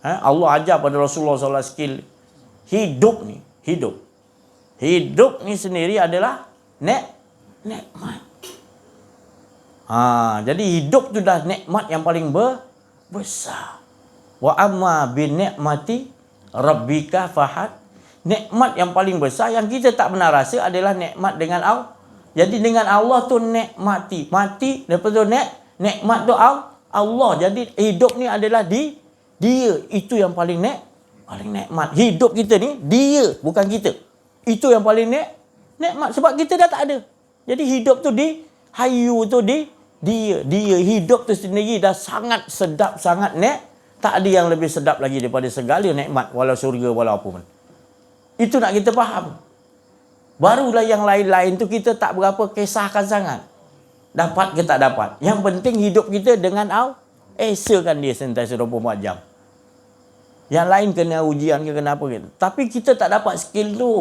Allah ajar pada Rasulullah SAW skill hidup ni. Hidup ni sendiri adalah nikmat. Jadi hidup tu dah nikmat yang paling besar. Wa amma bi ni'mati rabbika fahad. Nikmat yang paling besar yang kita tak pernah rasa adalah nikmat dengan Allah. Jadi dengan Allah tu nikmati. Mati, lepas tu nikmat tu Allah. Jadi hidup ni adalah dia. Itu yang paling nikmat. Hidup kita ni dia, bukan kita. Itu yang paling nikmat. Sebab kita dah tak ada. Jadi hidup tu hayu tu dia. Hidup tu sendiri dah sangat sedap, sangat tak ada yang lebih sedap lagi daripada segala nikmat, walau syurga, walau apa pun. Itu nak kita faham. Barulah yang lain-lain tu kita tak berapa kisahkan sangat. Dapat ke tak dapat. Yang penting hidup kita dengan Allah. Esakan dia sentiasa 24 jam. Yang lain kena ujian ke kenapa gitu. Tapi kita tak dapat skill tu.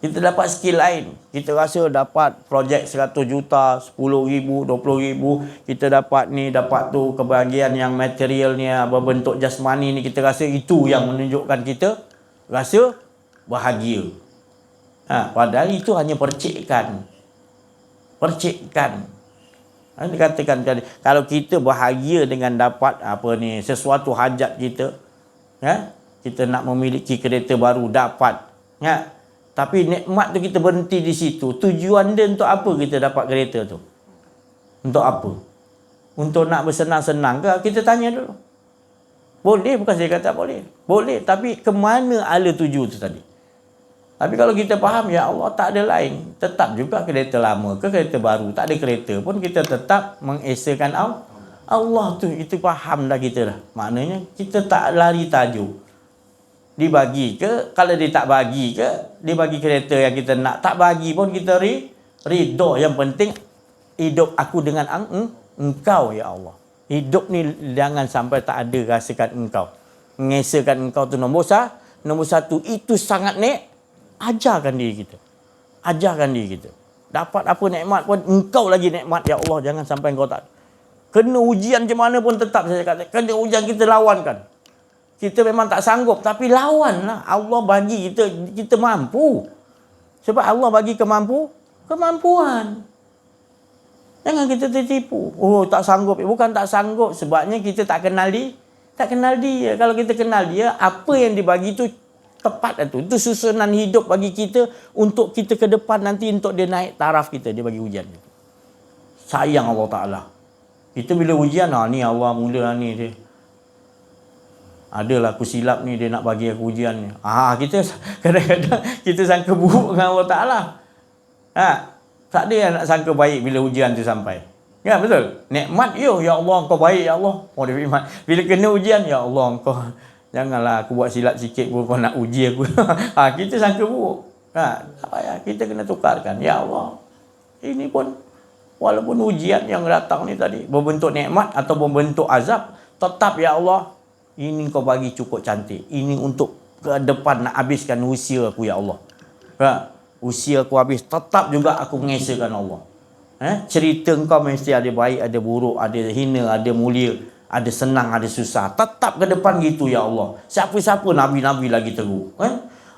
Kita dapat skill lain. Kita rasa dapat projek 100 juta, 10,000, 20,000. Kita dapat ni, dapat tu. Kebahagiaan yang materialnya berbentuk jasmani ni. Kita rasa itu yang menunjukkan kita rasa bahagia. Padahal itu hanya percikan. Dikatakan tadi, kalau kita bahagia dengan dapat sesuatu hajat kita, kita nak memiliki kereta baru, dapat. Tapi nikmat tu kita berhenti di situ. Tujuan dia untuk apa kita dapat kereta tu? Untuk apa? Untuk nak bersenang-senang ke? Kita tanya dulu. Boleh, bukan saya kata boleh. Boleh, tapi ke mana ala tuju tu tadi? Tapi kalau kita faham, ya Allah, tak ada lain. Tetap juga kereta lama ke kereta baru. Tak ada kereta pun kita tetap mengesakan Allah tu. Itu faham dah kita dah. Maknanya kita tak lari tajuk. Dibagi ke, kalau dia tak bagi ke, dia bagi kereta yang kita nak, tak bagi pun kita ridho. Yang penting hidup aku dengan engkau, ya Allah. Hidup ni jangan sampai tak ada rasakan engkau. Mengesakan engkau tu nombor satu. Itu sangat ajarkan diri kita. Dapat apa nikmat pun engkau lagi nikmat, ya Allah. Jangan sampai engkau tak. Kena ujian macam mana pun tetap saya kata, kena ujian kita lawankan. Kita memang tak sanggup, tapi lawanlah. Allah bagi kita mampu. Sebab Allah bagi kemampuan. Jangan kita tertipu. Oh, tak sanggup. Bukan tak sanggup, sebabnya kita tak kenal dia. Kalau kita kenal dia, apa yang dibagi tu tepat itu. Itu susunan hidup bagi kita untuk kita ke depan nanti, untuk dia naik taraf kita, dia bagi ujian. Sayang Allah Ta'ala. Kita bila ujian, ni Allah mula ni dia. Adalah aku silap ni, dia nak bagi aku ujian ni. Kita kadang-kadang kita sangka buruk dengan Allah Ta'ala. Tak ada yang nak sangka baik bila ujian tu sampai. Ya, betul? Nikmat, ya Allah engkau baik, ya Allah. Oh, dia firman. Bila kena ujian, ya Allah engkau, janganlah aku buat silap sikit pun kau nak uji aku. Kita sangka buruk. Tak payah, kita kena tukarkan. Ya Allah, ini pun walaupun ujian yang datang ni tadi berbentuk nikmat atau berbentuk azab, tetap ya Allah, ini kau bagi cukup cantik. Ini untuk ke depan nak habiskan usia aku, ya Allah. Usia aku habis, tetap juga aku mengesahkan Allah. Cerita engkau mesti ada baik, ada buruk, ada hina, ada mulia, ada senang, ada susah. Tetap ke depan gitu, ya Allah. Siapa-siapa Nabi-Nabi lagi teruk.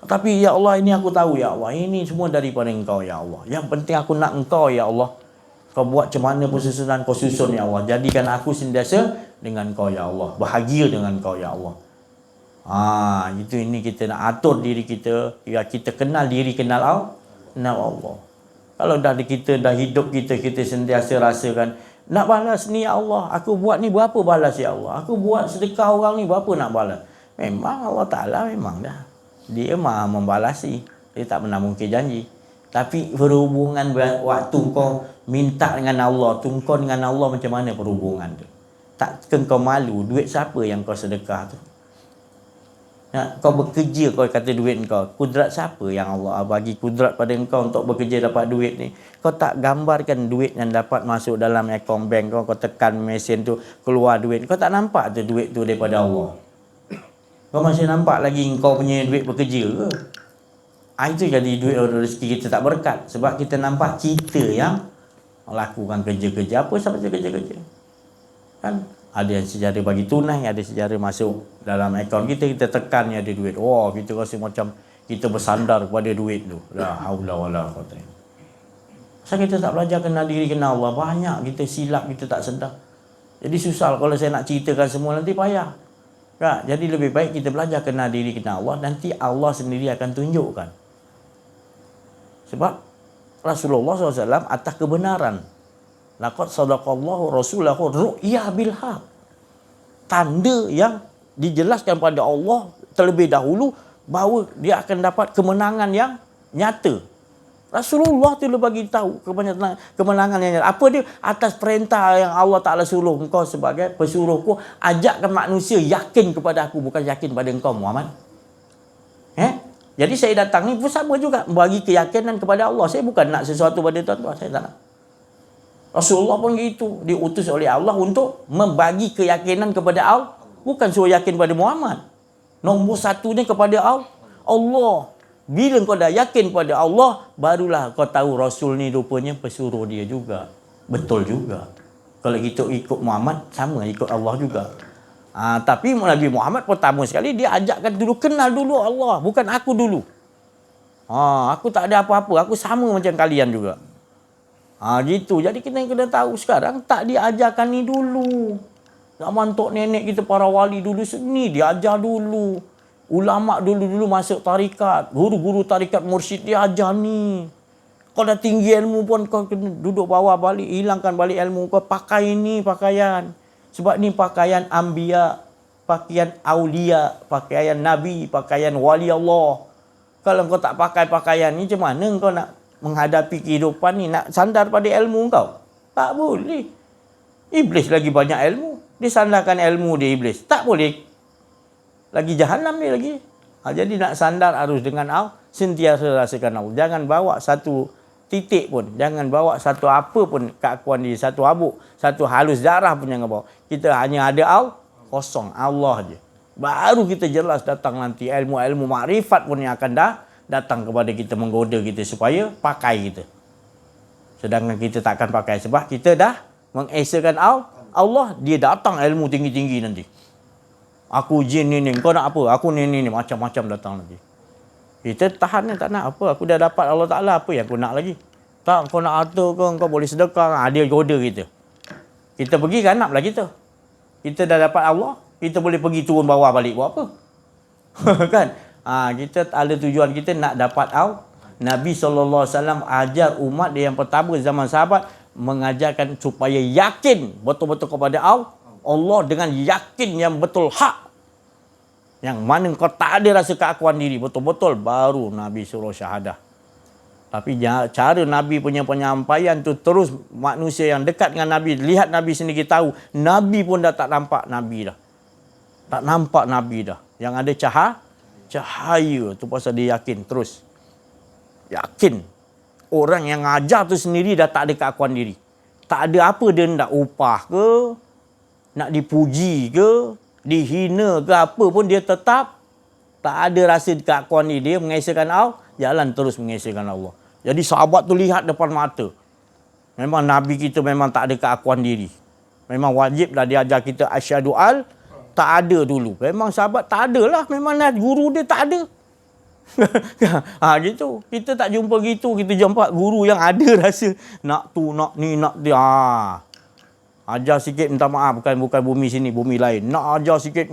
Tapi ya Allah, ini aku tahu, ya Allah, ini semua daripada engkau, ya Allah. Yang penting aku nak engkau, ya Allah. Kau buat macam mana pun susunan kau susun, ya Allah. Jadikan aku sentiasa dengan kau, ya Allah. Bahagia dengan kau, ya Allah. Itu ini kita nak atur diri kita. Ya, kita kenal diri, kenal Allah. Kalau dah kita, dah hidup kita sentiasa rasakan, nak balas ni ya Allah, aku buat ni berapa balas ya Allah, aku buat sedekah orang ni berapa nak balas. Memang Allah Ta'ala memang dah, dia maha membalasi, dia tak pernah mungkir janji. Tapi berhubungan waktu kau minta dengan Allah tu, kau dengan Allah macam mana perhubungan tu? Takkan kau malu duit siapa yang kau sedekah tu? Kau bekerja, kau kata duit kau, kudrat siapa yang Allah bagi kudrat pada engkau untuk bekerja dapat duit ni? Kau tak gambarkan duit yang dapat masuk dalam akaun bank kau, kau tekan mesin tu keluar duit, kau tak nampak tu duit tu daripada Allah? Kau masih nampak lagi kau punya duit bekerja ke? Itu jadi duit rezeki kita tak berkat, sebab kita nampak kita yang lakukan kerja-kerja. Apa sahaja kerja-kerja kan? Ada yang sejarah bagi tunai, ada sejarah masuk dalam akaun kita, kita tekan ni ada duit. Kita rasa macam kita bersandar kepada duit tu. La haula wala quwwata. Asal kita tak belajar kenal diri, kenal Allah, banyak kita silap, kita tak sedar. Jadi susah kalau saya nak ceritakan semua, nanti payah. Jadi lebih baik kita belajar kenal diri, kenal Allah, nanti Allah sendiri akan tunjukkan. Sebab Rasulullah SAW atas kebenaran. Laqad sadaqallahu rasulahu ru'ya bil haq. Tanda yang dijelaskan pada Allah terlebih dahulu bahawa dia akan dapat kemenangan yang nyata. Rasulullah tu bagi tahu kemenangan yang nyata. Apa dia? Atas perintah yang Allah Ta'ala suruh engkau sebagai pesuruhku, ajakkan manusia yakin kepada aku, bukan yakin pada engkau Muhammad. Jadi saya datang ni pun sama juga, bagi keyakinan kepada Allah. Saya bukan nak sesuatu pada tuan-tuan, saya tak nak. Rasulullah pun gitu, diutus oleh Allah untuk membagi keyakinan kepada Allah, bukan suruh yakin pada Muhammad. Nombor satu ni kepada Allah. Bila kau dah yakin pada Allah, barulah kau tahu Rasul ni rupanya pesuruh dia juga. Betul juga. Kalau kita ikut Muhammad, sama ikut Allah juga. Tapi Nabi Muhammad pertama sekali dia ajakkan dulu, kenal dulu Allah, bukan aku dulu. Aku tak ada apa-apa, aku sama macam kalian juga. Gitu. Jadi kita kena tahu sekarang tak diajarkan ni dulu. Zaman tok nenek kita, para wali dulu ni diajar dulu. Ulama dulu masuk tarikat, guru-guru tarikat mursyid dia ajar ni. Kau dah tinggi ilmu pun kau kena duduk bawah balik, hilangkan balik ilmu kau, pakai ni pakaian. Sebab ni pakaian anbiya, pakaian aulia, pakaian nabi, pakaian wali Allah. Kalau kau tak pakai pakaian ni, macam mana kau nak menghadapi kehidupan ni, nak sandar pada ilmu kau? Tak boleh. Iblis lagi banyak ilmu, dia sandarkan ilmu dia iblis. Tak boleh. Lagi jahanam dia lagi. Jadi nak sandar harus dengan Allah, sentiasa rasakan Allah. Jangan bawa satu titik pun, jangan bawa satu apa pun keakuan dia, satu habuk, satu halus darah pun jangan bawa. Kita hanya ada Allah, kosong Allah je. Baru kita jelas datang nanti ilmu-ilmu makrifat pun yang akan datang kepada kita, menggoda kita supaya pakai kita. Sedangkan kita takkan pakai sebab kita dah mengesahkan Allah, dia datang ilmu tinggi-tinggi nanti. Aku jin ni, kau nak apa? Aku ni, macam-macam datang nanti. Kita tahan ni, tak nak apa. Aku dah dapat Allah Ta'ala, apa yang aku nak lagi? Tak, kau nak harta ke, kau boleh sedekah. Dia goda kita. Kita pergi kan nak belah kita. Kita dah dapat Allah, kita boleh pergi turun bawah balik buat apa? Kan? Kita ada tujuan kita nak dapat Allah. Nabi SAW ajar umat dia yang pertama zaman sahabat mengajarkan supaya yakin betul-betul kepada Allah dengan yakin yang betul hak. Yang mana kau tak ada rasa keakuan diri betul-betul, baru Nabi suruh syahadah. Tapi cara Nabi punya penyampaian tu terus manusia yang dekat dengan Nabi, lihat Nabi sendiri tahu, Nabi pun dah tak nampak Nabi dah. Tak nampak Nabi dah. Yang ada cahaya tu pasal dia yakin terus. Yakin. Orang yang ngajar tu sendiri dah tak ada keakuan diri. Tak ada apa dia nak upah ke, nak dipuji ke, dihina ke apa pun dia tetap tak ada rasa keakuan diri. Dia mengesahkan Allah, jalan terus mengesahkan Allah. Jadi sahabat tu lihat depan mata. Memang Nabi kita memang tak ada keakuan diri. Memang wajiblah dia ajar kita asyhadu al, tak ada dulu. Memang sahabat tak ada lah. Memang guru dia tak ada. Gitu. Kita tak jumpa gitu. Kita jumpa guru yang ada rasa nak tu, nak ni, nak dia. Ajar sikit minta maaf. Bukan bumi sini, bumi lain. Nak ajar sikit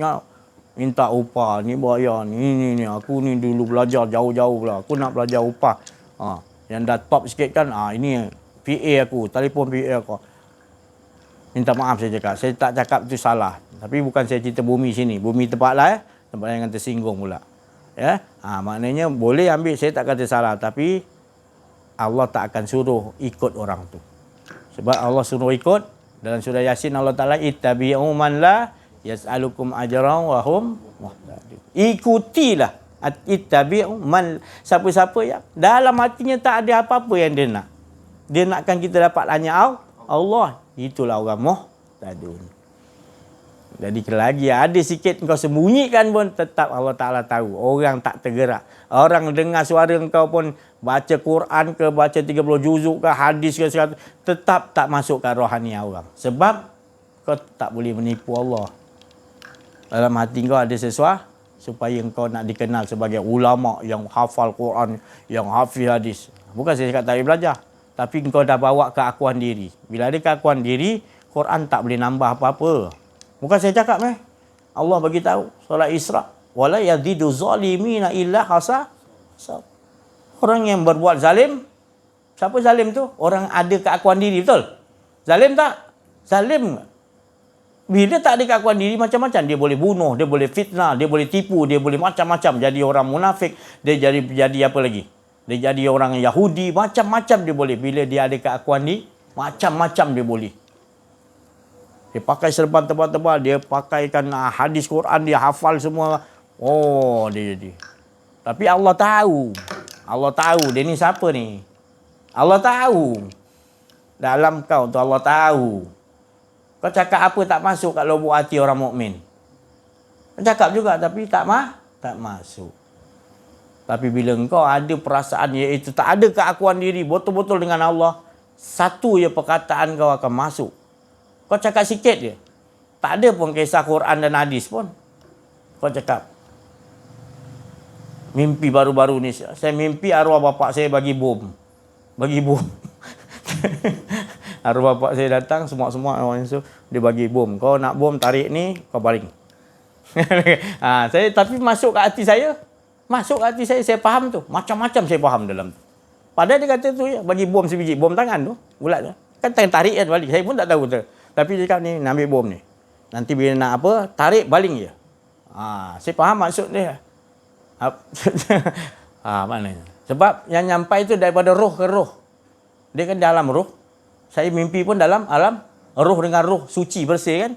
minta upah. Ni bayar. Ni. Aku ni dulu belajar jauh-jauh lah. Aku nak belajar upah. Yang dah top sikit kan. Ini PA aku. Telefon PA aku. Minta maaf saya cakap. Saya tak cakap itu salah. Tapi bukan saya cerita bumi sini. Bumi tempat lah tempat yang tersinggung pula. Ya. Maknanya boleh ambil. Saya tak kata salah. Tapi Allah tak akan suruh ikut orang tu. Sebab Allah suruh ikut. Dalam surah Yasin Allah Ta'ala. Ittabi'u man la yas'alukum ajran wa hum muhtadun. Ikutilah. Ittabi'u man. Siapa-siapa yang dalam hatinya tak ada apa-apa yang dia nak. Dia nakkan kita dapat hanya Allah. Itulah orang muhtadun. Jadi lagi ada sikit kau sembunyikan pun tetap Allah Ta'ala tahu. Orang tak tergerak. Orang dengar suara kau pun baca Quran ke, baca 30 juzuk ke, hadis ke, tetap tak masuk ke rohani orang. Sebab kau tak boleh menipu Allah. Dalam hati kau ada sesuatu supaya kau nak dikenal sebagai ulama yang hafal Quran, yang hafiz hadis. Bukan saya cakap tak boleh belajar. Tapi kau dah bawa keakuan diri. Bila ada keakuan diri, Quran tak boleh nambah apa-apa. Bukan saya cakap Allah bagi tahu surah Isra, wala yazidu zalimina illa khasa. Orang yang berbuat zalim, siapa zalim tu? Orang ada keakuan diri, betul? Zalim tak? Zalim. Bila tak ada keakuan diri macam-macam, dia boleh bunuh, dia boleh fitnah, dia boleh tipu, dia boleh macam-macam, jadi orang munafik, dia jadi apa lagi? Dia jadi orang Yahudi, macam-macam dia boleh. Bila dia ada keakuan ni, macam-macam dia boleh. Dia pakai serban tebal-tebal, dia pakaikan hadis Quran, dia hafal semua. Oh, dia jadi. Tapi Allah tahu. Allah tahu dia ni siapa ni. Allah tahu. Dalam kau tu Allah tahu. Kau cakap apa tak masuk kat lubuk hati orang mukmin. Kau cakap juga tapi tak masuk. Tapi bila engkau ada perasaan iaitu tak ada keakuan diri betul-betul dengan Allah, satu je perkataan kau akan masuk. Kau cakap sikit je. Tak ada pun kisah Quran dan hadis pun. Kau cakap. Mimpi baru-baru ni. Saya mimpi arwah bapak saya bagi bom. Bagi bom. Arwah bapak saya datang, semua orang itu dia bagi bom. Kau nak bom, tarik ni, kau baring. Saya tapi masuk kat hati saya. Masuk kat hati saya faham tu. Macam-macam saya faham dalam tu. Padahal dia kata tu, bagi bom sebiji. Bom tangan tu, bulat tu. Kan tarik kan balik. Saya pun tak tahu tu. Tapi dia cakap ni, ambil bom ni. Nanti bila nak apa, tarik, baling je. Saya faham maksud dia. Maknanya. Sebab yang nyampai tu daripada roh ke roh. Dia kan dalam roh. Saya mimpi pun dalam alam roh dengan roh suci bersih kan.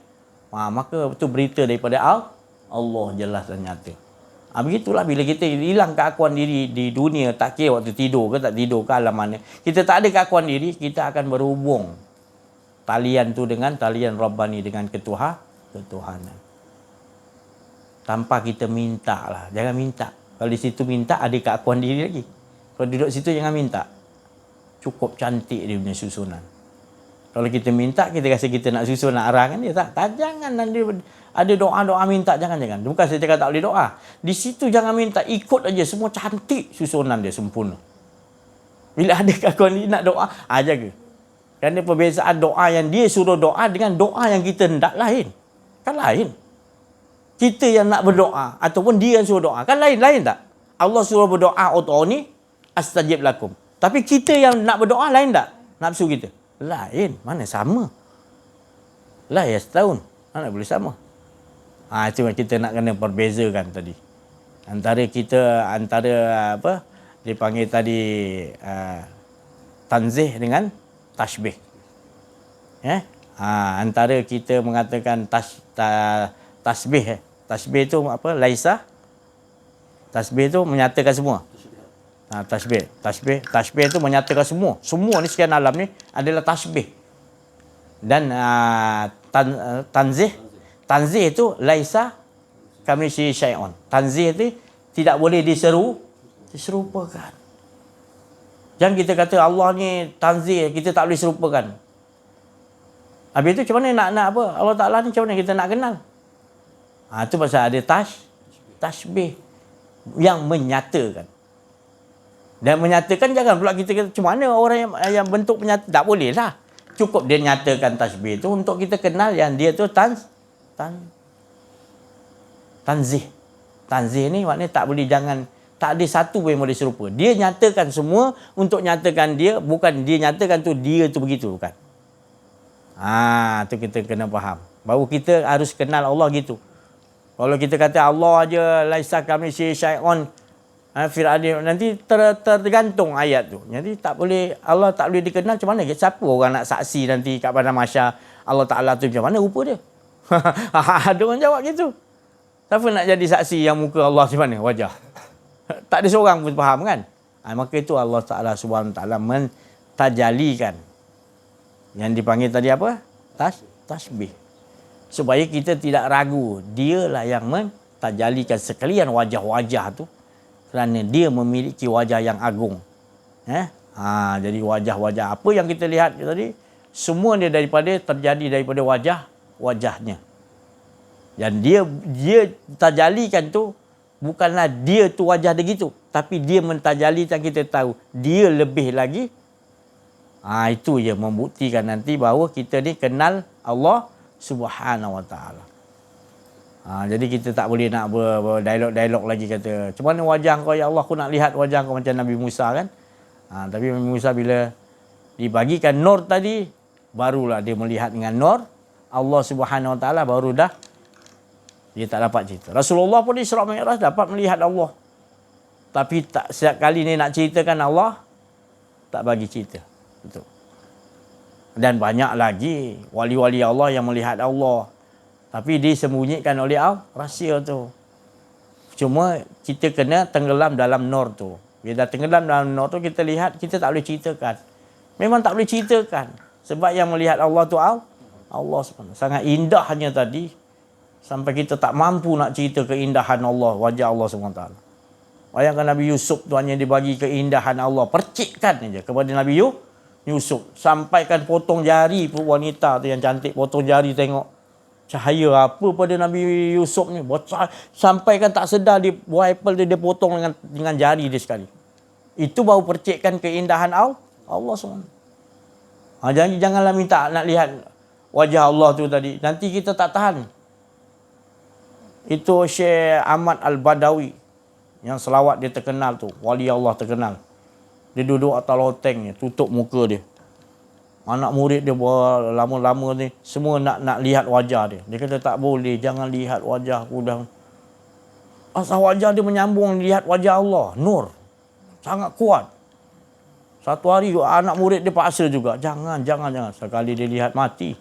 Maka itu berita daripada Allah jelas dan nyata. Begitulah bila kita hilang keakuan diri di dunia, tak kira waktu tidur ke tak tidur ke alam mana. Kita tak ada keakuan diri, kita akan berhubung talian tu dengan talian Rabbani, dengan ketuhanan. Tanpa kita minta lah. Jangan minta. Kalau di situ minta, ada keakuan diri lagi. Kalau duduk situ jangan minta. Cukup cantik dia punya susunan. Kalau kita minta, kita rasa kita nak susun, nak arahkan dia. Tak, jangan. Ada doa-doa minta, jangan. Bukan saya cakap tak boleh doa. Di situ jangan minta. Ikut aja. Semua cantik susunan dia, sempurna. Bila ada gangguan ni nak doa, jaga. Kerana perbezaan doa yang dia suruh doa dengan doa yang kita hendak lain. Kan lain. Kita yang nak berdoa ataupun dia yang suruh doa, kan lain tak? Allah suruh berdoa, ud'uni astajib lakum. Tapi kita yang nak berdoa lain tak? Nafsu kita. Lain. Mana sama? Lah ya setahun. Mana boleh sama? Itu yang kita nak kena perbezakan tadi. Antara apa dipanggil tadi tanzih dengan tashbih. Antara kita mengatakan tasbih. Tasbih itu apa? Laisa. Tasbih itu menyatakan semua. Tasbih itu menyatakan semua. Semua ni sekian alam ni adalah tasbih. Dan tanzih itu laisa kamitslihi syai'un. Tanzih itu tidak boleh diserupakan. Jangan kita kata Allah ni tanzih, kita tak boleh serupakan. Habis itu macam mana nak apa? Allah Ta'ala ni macam mana kita nak kenal? Itu pasal ada tashbih yang menyatakan. Dan menyatakan jangan pula kita kata macam mana orang yang bentuk penyata. Tak boleh lah. Cukup dia nyatakan tashbih itu untuk kita kenal yang dia tu tanzih. Tanzih ni maknanya tak ada satu pun yang boleh serupa. Dia nyatakan semua untuk nyatakan dia, bukan dia nyatakan tu dia tu begitu, bukan. Tu kita kena faham. Baru kita harus kenal Allah gitu. Kalau kita kata Allah aja laisa kamitslihi syai'un, nanti tergantung ayat tu. Jadi tak boleh, Allah tak boleh dikenal macam mana? Siapa orang nak saksi nanti kat padang mahsyar Allah Ta'ala tu macam mana rupa dia? Ada orang jawab gitu. Siapa nak jadi saksi yang muka Allah macam mana? Wajah. Tak ada seorang pun faham kan? Maka itu Allah Ta'ala Subhanahu Wa Ta'ala mentajalikan. Yang dipanggil tadi apa? Tasbih. Supaya kita tidak ragu. Dialah yang mentajalikan sekalian wajah-wajah tu. Kerana dia memiliki wajah yang agung. Jadi wajah-wajah apa yang kita lihat tadi, semua dia terjadi daripada wajahnya. Dan dia tajalikan tu bukanlah dia tu wajah dia gitu, tapi dia mentajalikan kita tahu dia lebih lagi. Itu je membuktikan nanti bahawa kita ni kenal Allah Subhanahu Wa Ta'ala. Jadi kita tak boleh nak berdialog-dialog lagi kata, macam mana wajah kau ya Allah, aku nak lihat wajah kau macam Nabi Musa kan. Tapi Nabi Musa bila dibagikan nur tadi, barulah dia melihat dengan nur Allah Subhanahu Wa Ta'ala, baru dah dia tak dapat cerita. Rasulullah pun di Isra Mi'raj dapat melihat Allah. Tapi tak setiap kali ni nak ceritakan Allah, tak bagi cerita. Betul. Dan banyak lagi wali-wali Allah yang melihat Allah. Tapi disembunyikan oleh Allah rahsia tu. Cuma kita kena tenggelam dalam nur tu. Bila dah tenggelam dalam nur tu, kita lihat, kita tak boleh ceritakan. Memang tak boleh ceritakan. Sebab yang melihat Allah tu Allah SWT. Sangat indahnya tadi. Sampai kita tak mampu nak cerita keindahan Allah, wajah Allah SWT. Bayangkan Nabi Yusuf tu hanya dibagi keindahan Allah. Percikkan je kepada Nabi Yusuf. Sampaikan potong jari pun wanita tu yang cantik. Potong jari tengok. Cahaya apa pada Nabi Yusuf ni. Sampaikan tak sedar dia buah apple dia potong dengan jari dia sekali. Itu baru percikkan keindahan Allah SWT. Janganlah minta nak lihat wajah Allah tu tadi. Nanti kita tak tahan. Itu Syekh Ahmad Al-Badawi yang selawat dia terkenal tu, wali Allah terkenal. Dia duduk atas loteng ni, tutup muka dia. Anak murid dia lama-lama ni semua nak lihat wajah dia. Dia kata tak boleh, jangan lihat wajah aku dah. Asal wajah dia menyambung lihat wajah Allah, nur. Sangat kuat. Satu hari anak murid dia paksa juga, jangan. Sekali dia lihat mati.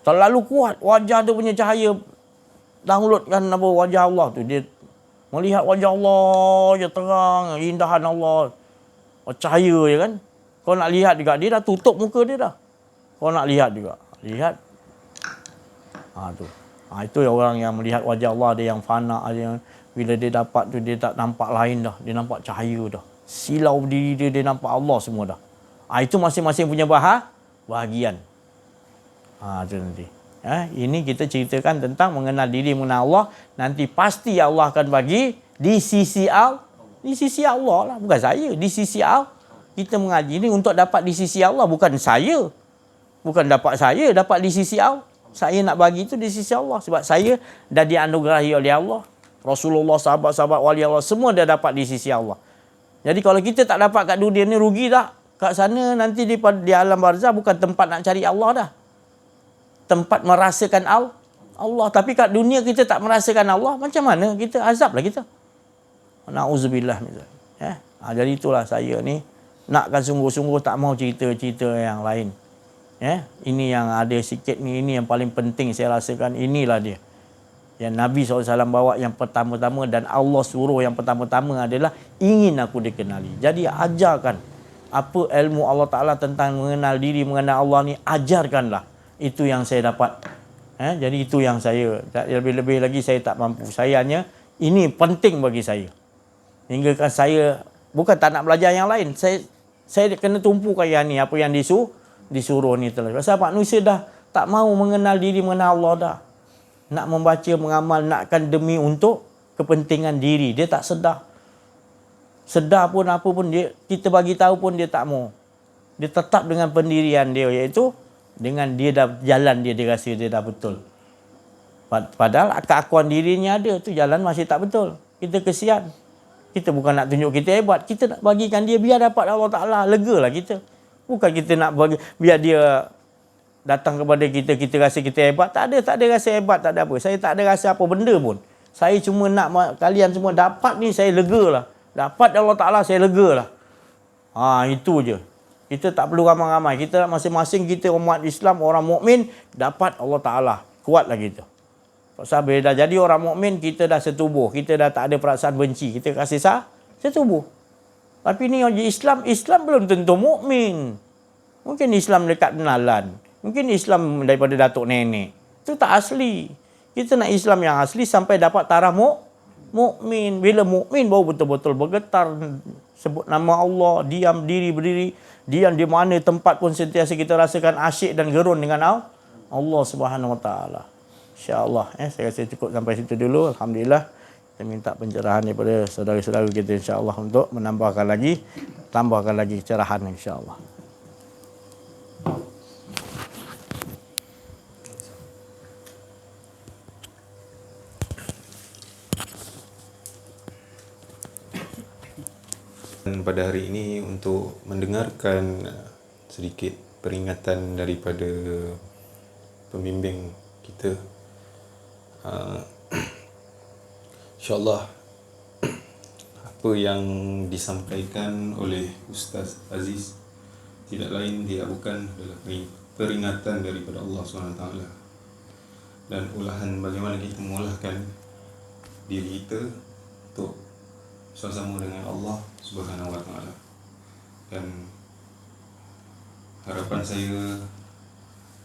Terlalu kuat wajah dia punya cahaya. Downloadkan wajah Allah tu, dia melihat wajah Allah je terang, indahan Allah, cahaya je kan. Kau nak lihat juga, dia dah tutup muka dia dah. Kau nak lihat juga, lihat. Itu orang yang melihat wajah Allah, dia yang fana, dia bila dia dapat tu dia tak nampak lain dah, dia nampak cahaya dah. Silau diri dia nampak Allah semua dah. Itu masing-masing punya bahagian. Itu nanti. Ini kita ceritakan tentang mengenal diri, mengenal Allah. Nanti pasti Allah akan bagi di sisi Allah. Di sisi Allah lah, bukan saya. Di sisi Allah. Kita mengaji ni untuk dapat di sisi Allah, bukan saya. Bukan dapat saya, dapat di sisi Allah. Saya nak bagi itu di sisi Allah. Sebab saya dah dianugerahi oleh Allah. Rasulullah, sahabat-sahabat wali Allah, semua dah dapat di sisi Allah. Jadi kalau kita tak dapat kat dunia ni, rugi tak? Kat sana nanti di alam barzah bukan tempat nak cari Allah dah. Tempat merasakan Allah. Tapi kat dunia kita tak merasakan Allah, macam mana? Kita azab lah kita. Na'udzubillah. Jadi itulah saya ni nakkan sungguh-sungguh tak mau cerita-cerita yang lain. Ini yang ada sikit ni, ini yang paling penting saya rasakan, inilah dia. Yang Nabi SAW bawa yang pertama-tama dan Allah suruh yang pertama-tama adalah ingin aku dikenali. Jadi ajarkan apa ilmu Allah Ta'ala tentang mengenal diri, mengenal Allah ni, ajarkanlah. Itu yang saya dapat. Jadi itu yang saya, lebih-lebih lagi saya tak mampu. Saya hanya, ini penting bagi saya. Hingga kan saya, bukan tak nak belajar yang lain. Saya kena tumpukan yang ni, apa yang disuruh ni telah. Sebab manusia dah tak mau mengenal diri, mengenal Allah dah. Nak membaca, mengamal, nakkan demi untuk kepentingan diri. Dia tak sedar. Sedar pun apa pun, kita bagi tahu pun dia tak mau. Dia tetap dengan pendirian dia, iaitu dengan dia dah jalan dia rasa dia dah betul. Padahal keakuan dirinya ada, tu jalan masih tak betul. Kita kesian. Kita bukan nak tunjuk kita hebat. Kita nak bagikan dia biar dapat Allah Ta'ala. Lega lah kita. Bukan kita nak bagi, biar dia datang kepada kita, kita rasa kita hebat. Tak ada rasa hebat, tak ada apa. Saya tak ada rasa apa benda pun. Saya cuma nak kalian semua dapat ni, saya lega lah. Dapat Allah Ta'ala, saya lega lah. Itu je. Kita tak perlu ramai-ramai. Kita masing-masing kita umat Islam, orang mukmin, dapat Allah Ta'ala. Kuatlah kita. Pasal bila dah jadi orang mukmin, kita dah setubuh. Kita dah tak ada perasaan benci. Kita kasih setubuh. Tapi ni Islam belum tentu mukmin. Mungkin Islam dekat kenalan. Mungkin Islam daripada datuk nenek. Itu tak asli. Kita nak Islam yang asli sampai dapat taraf mukmin. Bila mukmin baru betul-betul bergetar, sebut nama Allah, diam diri berdiri, diam di mana tempat pun sentiasa kita rasakan asyik dan gerun dengan Allah Subhanahu Wa Taala. Insya-Allah, saya rasa cukup sampai situ dulu. Alhamdulillah. Kita minta pencerahan daripada saudara-saudara kita insya-Allah untuk tambahkan lagi cerahan insya-Allah. Dan pada hari ini untuk mendengarkan sedikit peringatan daripada pembimbing kita, insyaAllah apa yang disampaikan oleh Ustaz Aziz tidak lain tidak bukan adalah peringatan daripada Allah SWT dan ulahan bagaimana kita mengolahkan diri kita untuk sama-sama dengan Allah Subhanahu Wa Taala. Dan harapan saya,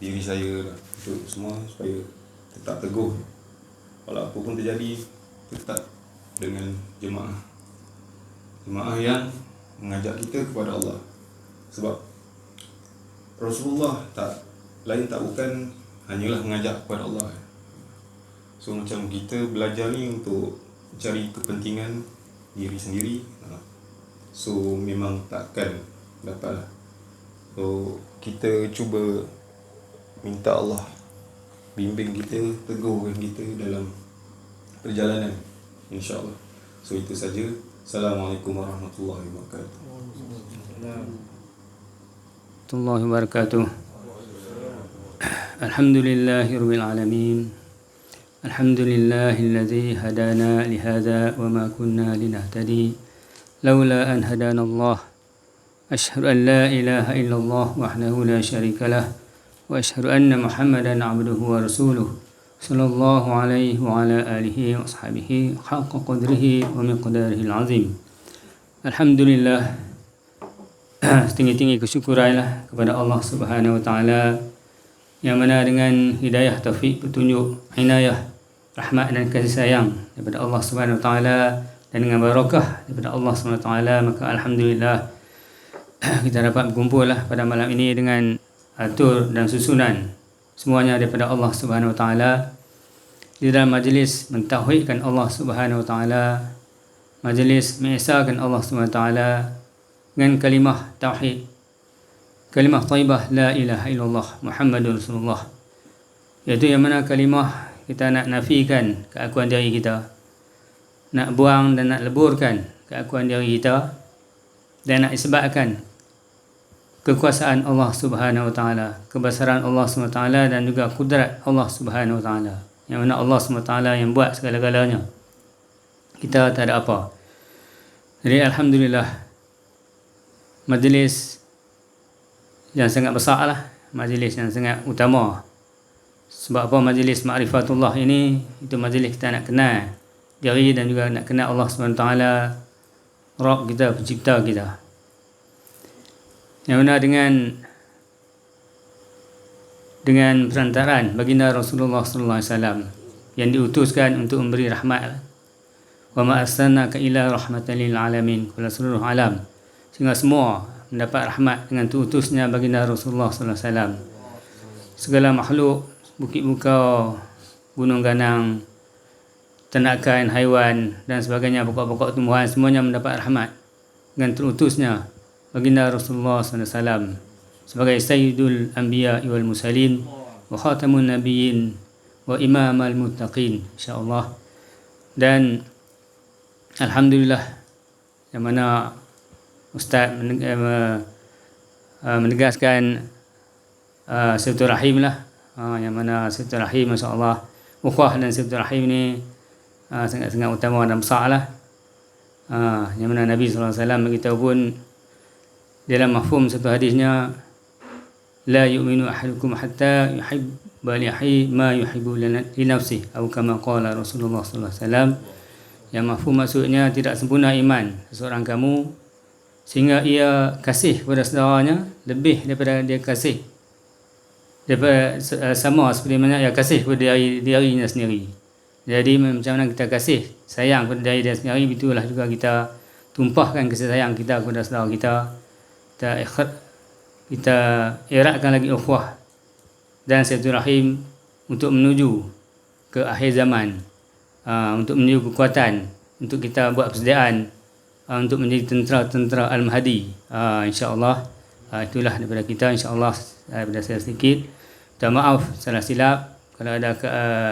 diri saya untuk semua supaya tetap teguh walau apa pun terjadi, tetap dengan jemaah yang mengajak kita kepada Allah. Sebab Rasulullah tak bukan hanyalah mengajak kepada Allah. So macam kita belajar ni untuk cari kepentingan diri sendiri, so memang takkan dapat lah. So kita cuba minta Allah bimbing kita, teguhkan kita dalam perjalanan, insya-Allah. So itu saja. Assalamualaikum warahmatullahi wabarakatuh. Warahmatullahi wabarakatuh. Alhamdulillahirabbil alamin. Alhamdulillahilladzi hadana lihadza wa ma kunna linahtadi laula an hadana Allah. Asyhadu an la ilaha illallah wahdahu la syarika lah wa asyhadu anna Muhammadan abduhu wa rasuluh sallallahu alaihi wa ala alihi wa ashabihi haqqa qadrihi wa miqdarihi al-azim. Alhamdulillah, setinggi-tinggi kesyukuranlah kepada Allah Subhanahu wa taala yang mana dengan hidayah, taufik, petunjuk, inayah, rahmat dan kasih sayang daripada Allah Subhanahu wa taala dan dengan barakah daripada Allah Subhanahu wa taala, maka alhamdulillah kita dapat berkumpul pada malam ini dengan atur dan susunan semuanya daripada Allah Subhanahu wa taala di dalam majlis mentauhidkan Allah Subhanahu wa taala, majlis mengesahkan Allah Subhanahu wa taala, dengan kalimah tauhid, kalimah thayyibah la ilaha illallah Muhammadur Rasulullah, iaitu yang mana kalimah kita nak nafikan keakuan diri kita, nak buang dan nak leburkan keakuan diri kita, dan nak isbatkan kekuasaan Allah Subhanahu Wa Taala, kebesaran Allah Subhanahu Wa Taala, dan juga kudrat Allah Subhanahu Wa Taala, yang mana Allah Subhanahu Wa Taala yang buat segala-galanya, kita tak ada apa. Jadi alhamdulillah, majlis yang sangat besar lah, majlis yang sangat utama. Sebab apa? Majlis Ma'rifatullah ini, itu majlis kita nak kenal diri dan juga nak kenal Allah SWT, Rabb kita, pencipta kita, yang mana dengan perantaraan baginda Rasulullah sallallahu alaihi wasallam yang diutuskan untuk memberi rahmat. Wa ma arsalnaka illa rahmatan lil alamin, kepada seluruh alam, sehingga semua mendapat rahmat dengan diutusnya baginda Rasulullah sallallahu alaihi wasallam. Segala makhluk, bukit bukau, gunung ganang, ternakan, haiwan dan sebagainya, pokok-pokok tumbuhan, semuanya mendapat rahmat dengan terutusnya baginda Rasulullah sallallahu alaihi wasallam sebagai sayyidul anbiya wal mursalin wa khatamun nabiyyin wa imamal muttaqin, insya-Allah. Dan alhamdulillah, yang mana Ustaz menegaskan silaturahim lah, yang mana silaturahim, masya-Allah, ukhuwah dan silaturahim ni sangat-sangat utama dan besar lah. Yang mana Nabi SAW beritahu pun dalam mafhum satu hadisnya, la yu'minu ahadukum hatta yuhibba li akhihi ma yuhibbu li nafsihi, atau kama qala Rasulullah sallallahu alaihi wasallam. Yang mafhum maksudnya, tidak sempurna iman seseorang kamu sehingga ia kasih kepada saudaranya lebih daripada dia kasih, daripada sama seperti mana ia kasih kepada dirinya sendiri. Jadi macam mana kita kasih sayang kepada diri dia sendiri, itulah juga kita tumpahkan kasih sayang kita kepada saudara kita. Kita eratkan lagi ukhuwah dan silaturahim untuk menuju ke akhir zaman, untuk menuju kekuatan, untuk kita buat persediaan untuk menjadi tentera-tentera Al-Mahdi, insya-Allah. Itulah daripada kita, insya-Allah. Daripada saya sedikit, minta maaf salah silap, kalau ada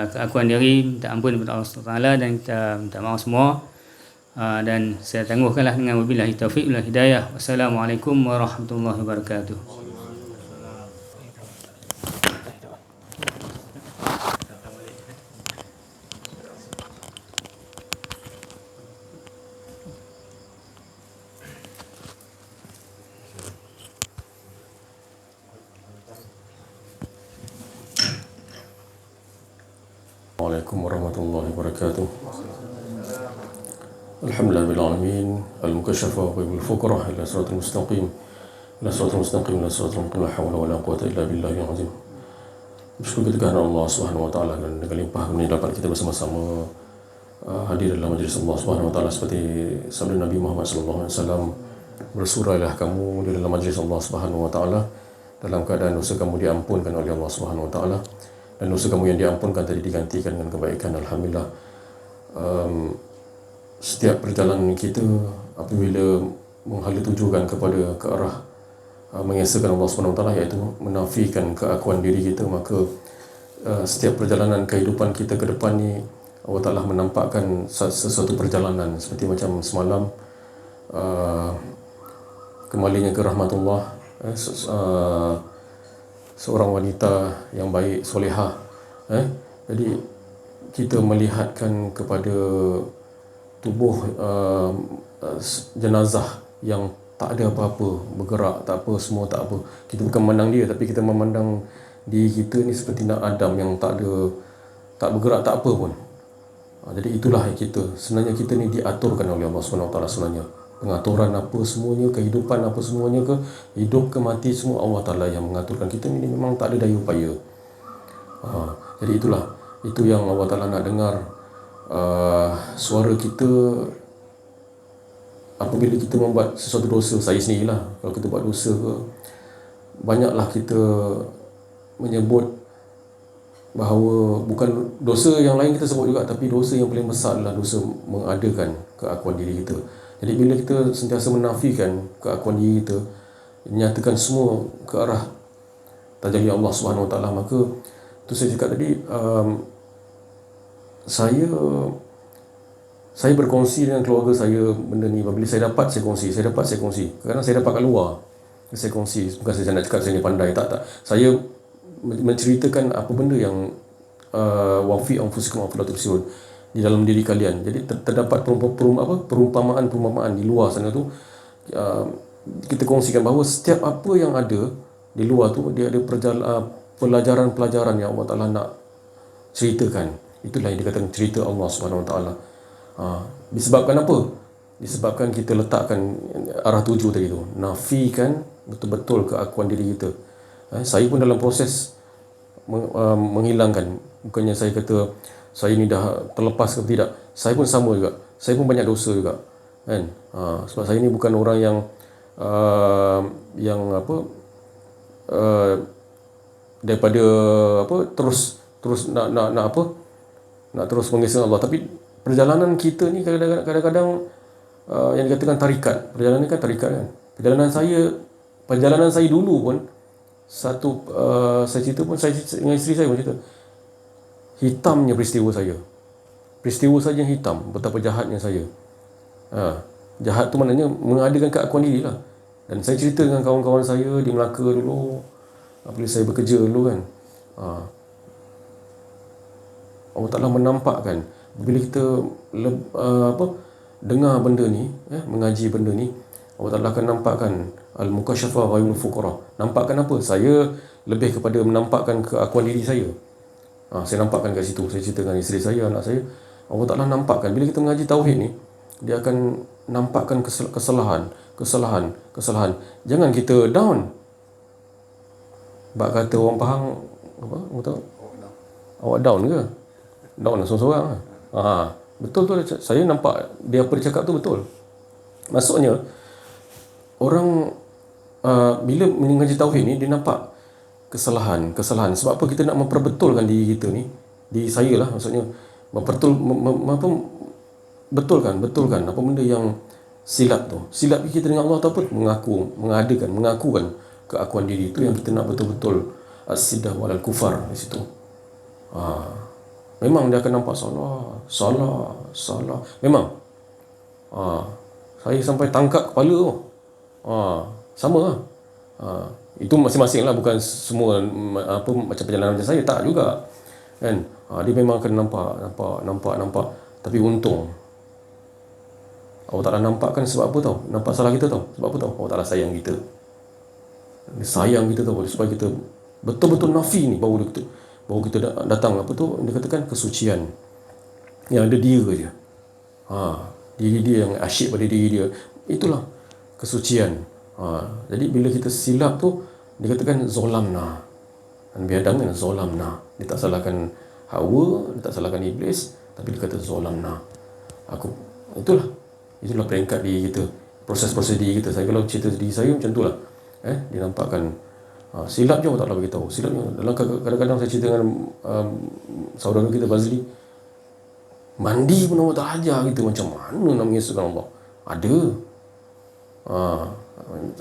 keakuan diri, minta ampun kepada Allah SWT, dan kita minta maaf semua. Dan saya tangguhkanlah dengan wabillahi taufiq wal hidayah. Wassalamualaikum warahmatullahi wabarakatuh. Assalamualaikum warahmatullahi wabarakatuh. Alhamdulillahirrahmanirrahim. Al-mukasyafa wa bil fuqara ila siratal mustaqim, ila siratal mustaqim, ila siratal mustaqim, la hawla wa la quwwata illa billahil azim. Bersyukur kita kepada Allah Subhanahu wa taala dan dengan limpah ini dapat kita bersama-sama hadir dalam majlis Allah Subhanahu wa taala, seperti sabda Nabi Muhammad sallallahu alaihi wasallam, bersurailah kamu di dalam majlis Allah Subhanahu wa taala dalam keadaan dosa kamu diampunkan oleh Allah Subhanahu wa taala, dan dosa kamu yang diampunkan tadi digantikan dengan kebaikan. Alhamdulillah. Setiap perjalanan kita apabila menghala tujukan kepada ke arah mengesahkan Allah SWT, iaitu menafikan keakuan diri kita, maka setiap perjalanan kehidupan kita ke depan ni Allah Ta'ala menampakkan sesuatu perjalanan seperti macam semalam kembalinya ke rahmatullah, seorang wanita yang baik, solehah. Jadi kita melihatkan kepada tubuh jenazah yang tak ada apa-apa, bergerak, tak apa, semua tak apa. Kita bukan memandang dia, tapi kita memandang diri kita ni seperti nak Adam yang tak ada, tak bergerak, tak apa pun. Jadi itulah kita. Sebenarnya kita ni diaturkan oleh Allah SWT sebenarnya. Pengaturan apa semuanya, kehidupan apa semuanya, ke hidup ke mati, semua Allah Ta'ala yang mengaturkan. Kita ni memang tak ada daya upaya. Jadi itulah, itu yang Allah Ta'ala nak dengar. Suara kita apabila kita membuat sesuatu dosa. Saya sendirilah, kalau kita buat dosa ke, banyaklah kita menyebut bahawa bukan dosa yang lain kita sebut juga, tapi dosa yang paling besar adalah dosa mengadakan keakuan diri kita. Jadi bila kita sentiasa menafikan keakuan diri kita, menyatakan semua ke arah tajalli Allah Subhanahu Wa Taala, maka tu saya cakap tadi, saya berkongsi dengan keluarga saya benda ni. Bila saya dapat, saya kongsi. Kadang saya dapat kat luar, saya kongsi. Bukan saya nak cakap saya ni pandai, tak. Saya menceritakan apa benda yang wa fi anfusikum afala tubsirun, di dalam diri kalian. Jadi terdapat perumpamaan di luar sana tu, kita kongsikan bahawa setiap apa yang ada di luar tu, dia ada pelajaran-pelajaran yang Allah Ta'ala nak ceritakan. Itulah yang dikatakan cerita Allah Subhanahu Wa Taala. Disebabkan apa? Disebabkan kita letakkan arah tuju tadi tu, nafikan betul-betul keakuan diri kita. Saya pun dalam proses menghilangkan. Bukannya saya kata saya ni dah terlepas ke tidak. Saya pun sama juga. Saya pun banyak dosa juga, kan? Sebab saya ni bukan orang yang daripada terus nak terus mengesahkan Allah. Tapi perjalanan kita ni kadang-kadang yang dikatakan tarikat. Perjalanan ni kan tarikat kan. Perjalanan saya dulu pun saya cerita pun, saya dengan isteri saya pun cerita. Hitamnya peristiwa saya. Peristiwa saja yang hitam, betapa jahatnya saya. Jahat tu maknanya mengadakan keakuan diri lah. Dan saya cerita dengan kawan-kawan saya di Melaka dulu, bila saya bekerja dulu kan. Allah Ta'ala menampakkan bila kita dengar benda ni, mengaji benda ni, Allah Ta'ala akan nampakkan al-mukashafah ghairul fuqara. Nampakkan apa? Saya lebih kepada menampakkan keakuan diri saya. Saya nampakkan kat situ. Saya cerita dengan isteri saya, anak saya. Allah Ta'ala nampakkan bila kita mengaji tauhid ni, dia akan nampakkan kesalahan. Jangan kita down. Bak kata orang Pahang apa? Tahu? Awak down ke? Down seorang-seorang lah. Betul tu, saya nampak dia apa dia cakap tu betul. Maksudnya orang bila mengaji tauhid ni, dia nampak kesalahan. Sebab apa? Kita nak memperbetulkan diri kita ni, diri saya lah maksudnya, betulkan apa benda yang silap tu. Silap kita dengan Allah tu apa? Mengakukan keakuan diri itu yang kita nak betul-betul as-siddah walal kufar di situ. Memang dia akan nampak salah. Memang. Saya sampai tangkap kepala tu. Sama lah. Itu masing-masing lah, bukan semua macam perjalanan macam saya, tak juga. Kan? Dia memang akan nampak. Tapi untung Allah Ta'ala nampakkan sebab apa tau? Nampak salah kita tau? Sebab apa tau? Allah Ta'ala sayang kita. Dia sayang kita tau, supaya kita betul-betul nafi ni, baru kita datang apa tu, dia katakan kesucian yang ada dia je. Diri dia yang asyik pada diri dia, itulah kesucian. Jadi bila kita silap tu, dia katakan zolamna. Dan biadam kan zolamna. Dia tak salahkan Hawa, dia tak salahkan Iblis, tapi dia kata zolamna. Itulah peringkat diri kita, proses-proses diri kita. Saya kalau cerita diri saya macam itulah. Dia nampakkan silap je Allah Ta'ala beritahu. Silapnya dalam kadang-kadang saya cerita dengan saudara kita Fazli, mandi pun Allah Ta'ala ajar kita macam mana nak mengesahkan Allah. Ada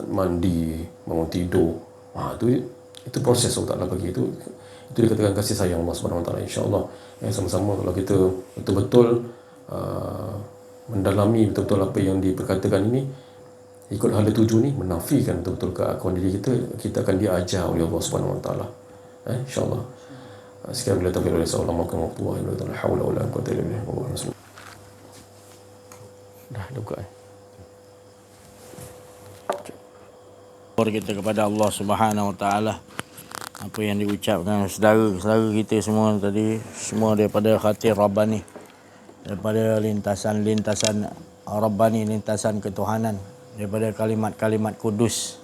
mandi, bangun tidur, itu proses Allah Ta'ala bagi. Itu dikatakan kasih sayang Allah Subhanahu Wa Ta'ala. InsyaAllah sama-sama kalau kita betul-betul mendalami betul-betul apa yang diperkatakan ini, ikut hala tuju ni, menafikan betul-betul keakuan diri kita, kita akan diajar oleh Allah Subhanahu Wa Ta'ala. InsyaAllah. Sekian bila taufiq oleh Assalamualaikum warahmatullahi wabarakatuh. La haula wala quwwata illa billah. Dah buka. Kita kepada Allah Subhanahu Wa Ta'ala, apa yang diucapkan saudara-saudara kita semua tadi, semua daripada khatir Rabbani, daripada lintasan Rabbani, lintasan ketuhanan, daripada kalimat-kalimat kudus,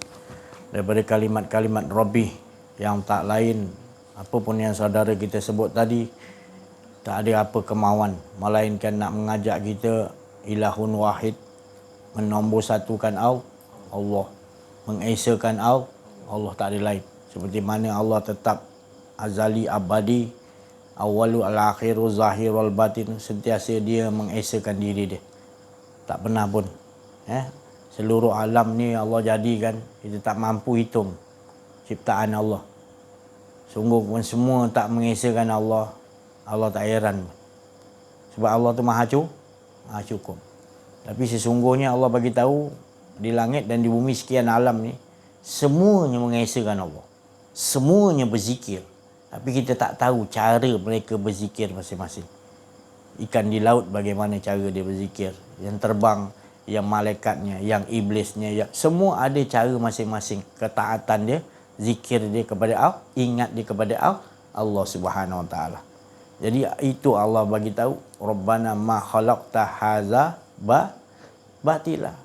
daripada kalimat-kalimat Rabbi, yang tak lain apapun yang saudara kita sebut tadi, tak ada apa kemauan melainkan nak mengajak kita ilahun wahid, menombor satukan Allah, mengesakan Allah, tak ada lain. Seperti mana Allah tetap azali abadi, awalu al-akhiru zahirul batin, sentiasa dia mengesakan diri dia, tak pernah pun Seluruh alam ni Allah jadikan, kita tak mampu hitung ciptaan Allah. Sungguh pun semua tak mengesakan Allah, Allah tak heran. Sebab Allah tu maha cukup. Tapi sesungguhnya Allah bagi tahu di langit dan di bumi sekian alam ni semuanya mengesakan Allah. Semuanya berzikir. Tapi kita tak tahu cara mereka berzikir masing-masing. Ikan di laut bagaimana cara dia berzikir, yang terbang, yang malaikatnya, yang iblisnya, yang semua ada cara masing-masing ketaatan dia, zikir dia kepada Allah, ingat dia kepada Allah Subhanahu Wa Taala. Jadi itu Allah bagi tahu, Rabbana ma khalaqta hadza batila.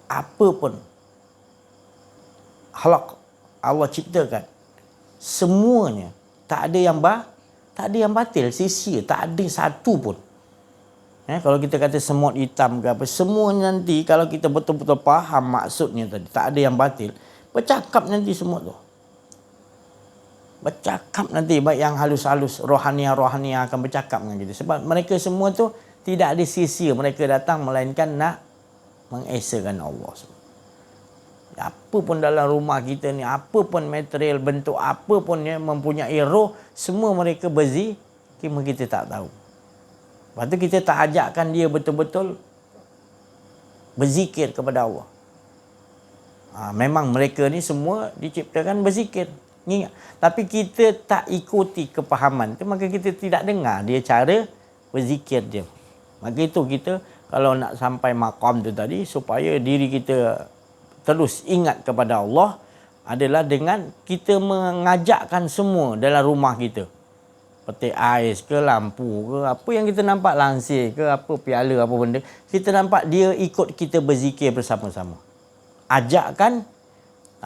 Apa pun khalaq Allah ciptakan, semuanya tak ada yang batil, sia-sia, tak ada satu pun. Kalau kita kata semut hitam ke apa, semua nanti kalau kita betul-betul faham maksudnya tadi, tak ada yang batil, bercakap nanti semut tu. Bercakap nanti, baik yang halus-halus, rohaniah akan bercakap dengan kita. Sebab mereka semua tu tidak ada sia-sia mereka datang, melainkan nak mengesakan Allah. Apa pun dalam rumah kita ni, apa pun material bentuk, apa pun yang mempunyai roh, semua mereka berzikir, kita tak tahu. Lepas tu kita tak ajakkan dia betul-betul berzikir kepada Allah. Memang mereka ni semua diciptakan berzikir. Ingat. Tapi kita tak ikuti kepahaman tu, maka kita tidak dengar dia cara berzikir dia. Maka itu kita kalau nak sampai maqam tu tadi, supaya diri kita terus ingat kepada Allah, adalah dengan kita mengajakkan semua dalam rumah kita. Petik ais ke, lampu ke, apa yang kita nampak, langsir ke, apa piala, apa benda, kita nampak dia ikut kita berzikir bersama-sama. Ajakkan,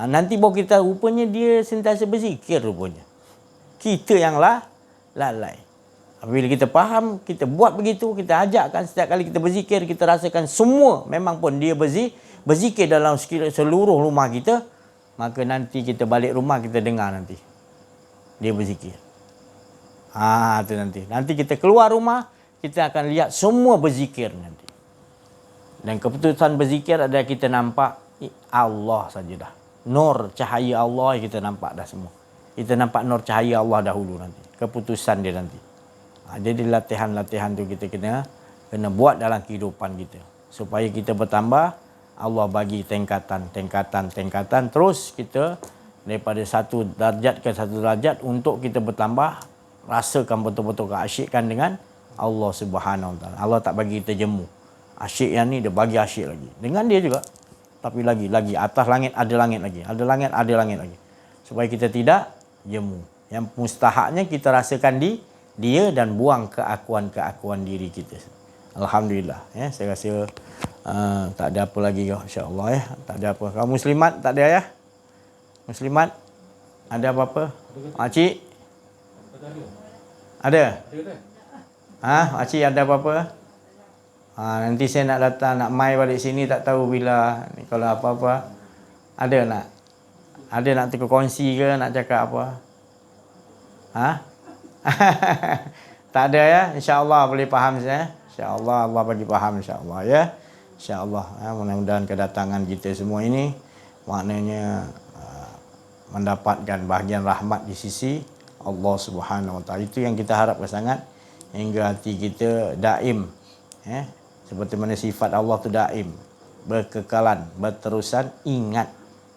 nanti baru kita rupanya dia sentiasa berzikir rupanya. Kita yang lalai. Bila kita faham, kita buat begitu, kita ajakkan setiap kali kita berzikir, kita rasakan semua memang pun dia berzikir dalam seluruh rumah kita, maka nanti kita balik rumah, kita dengar nanti dia berzikir. Tu nanti kita keluar rumah, kita akan lihat semua berzikir nanti. Dan keputusan berzikir adalah kita nampak Allah saja dah. Nur cahaya Allah kita nampak dah semua. Kita nampak nur cahaya Allah dahulu nanti. Keputusan dia nanti. Jadi latihan-latihan tu kita kena buat dalam kehidupan kita. Supaya kita bertambah, Allah bagi tingkatan. Terus kita daripada satu darjat ke satu darjat untuk kita bertambah, rasakan betul-betul keasyikan dengan Allah Subhanahu Wa Taala. Allah tak bagi kita jemu. Asyik yang ni dia bagi asyik lagi. Dengan dia juga. Tapi lagi atas langit ada langit lagi. Ada langit lagi. Supaya kita tidak jemu. Yang mustahaknya kita rasakan dia dan buang keakuan diri kita. Alhamdulillah. Saya rasa tak ada apa lagi, insya-Allah. Tak ada apa. Kamu muslimat tak ada ya? Muslimat ada apa-apa? Makcik? Ada? Makcik ada apa-apa? Nanti saya nak datang, nak mai balik sini, tak tahu bila ni, kalau apa-apa. Ada nak terkongsi ke, nak cakap apa? Tak ada ya? InsyaAllah boleh faham saya. InsyaAllah Allah bagi faham, insyaAllah ya. InsyaAllah mudah-mudahan kedatangan kita semua ini maknanya mendapatkan bahagian rahmat di sisi Allah Subhanahu Wa Taala. Itu yang kita harapkan sangat, hingga hati kita daim, seperti mana sifat Allah tu daim, berkekalan, berterusan, ingat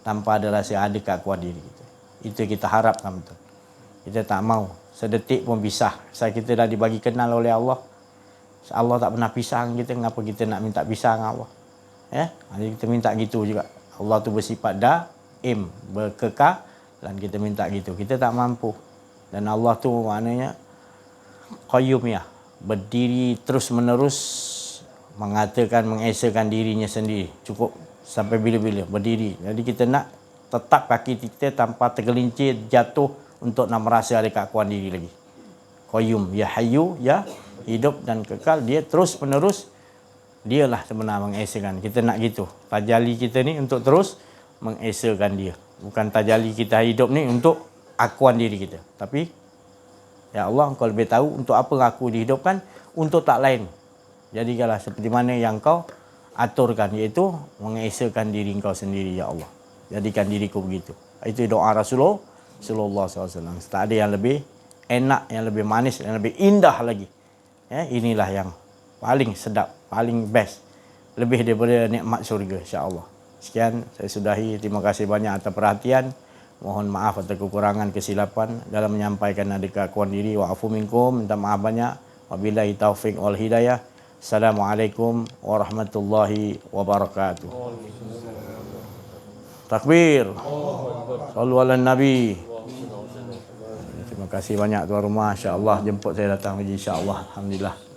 tanpa ada rasa ada keakuan diri kita. Itu kita harapkan betul. Kita tak mau sedetik pun pisah. Saya kita dah dibagi kenal oleh Allah. Allah tak pernah pisah dengan kita, kenapa kita nak minta pisah dengan Allah? Jadi kita minta gitu juga. Allah tu bersifat daim, berkekal, dan kita minta gitu. Kita tak mampu. Dan Allah tu maknanya qayyumiyah, berdiri terus menerus, mengatakan, mengesakan dirinya sendiri. Cukup sampai bila-bila berdiri. Jadi kita nak tetap kaki kita tanpa tergelincir, jatuh, untuk nak merasa ada keakuan diri lagi. Qayyum, ya hayyu, ya hidup dan kekal, dia terus menerus, dialah sebenarnya mengesakan. Kita nak gitu. Tajalli kita ni untuk terus mengesakan dia. Bukan tajalli kita hidup ni untuk akuan diri kita. Tapi ya Allah, Engkau lebih tahu untuk apa aku dihidupkan, untuk tak lain. Jadikanlah seperti mana yang Kau aturkan, iaitu mengesakan diri engkau sendiri ya Allah. Jadikan diriku begitu. Itu doa Rasulullah SAW. Tak ada yang lebih enak, yang lebih manis, yang lebih indah lagi. Ya, inilah yang paling sedap, paling best. Lebih daripada nikmat syurga insya-Allah. Sekian saya sudahi. Terima kasih banyak atas perhatian. Mohon maaf atas kekurangan kesilapan dalam menyampaikan keakuan diri. Wa'afu minkum, minta maaf banyak. Wabillahi taufiq wal hidayah. Assalamualaikum warahmatullahi wabarakatuh. Takbir. Sallu ala Nabi. Terima kasih banyak tuan rumah. Insya-Allah jemput saya datang lagi insya-Allah. Alhamdulillah.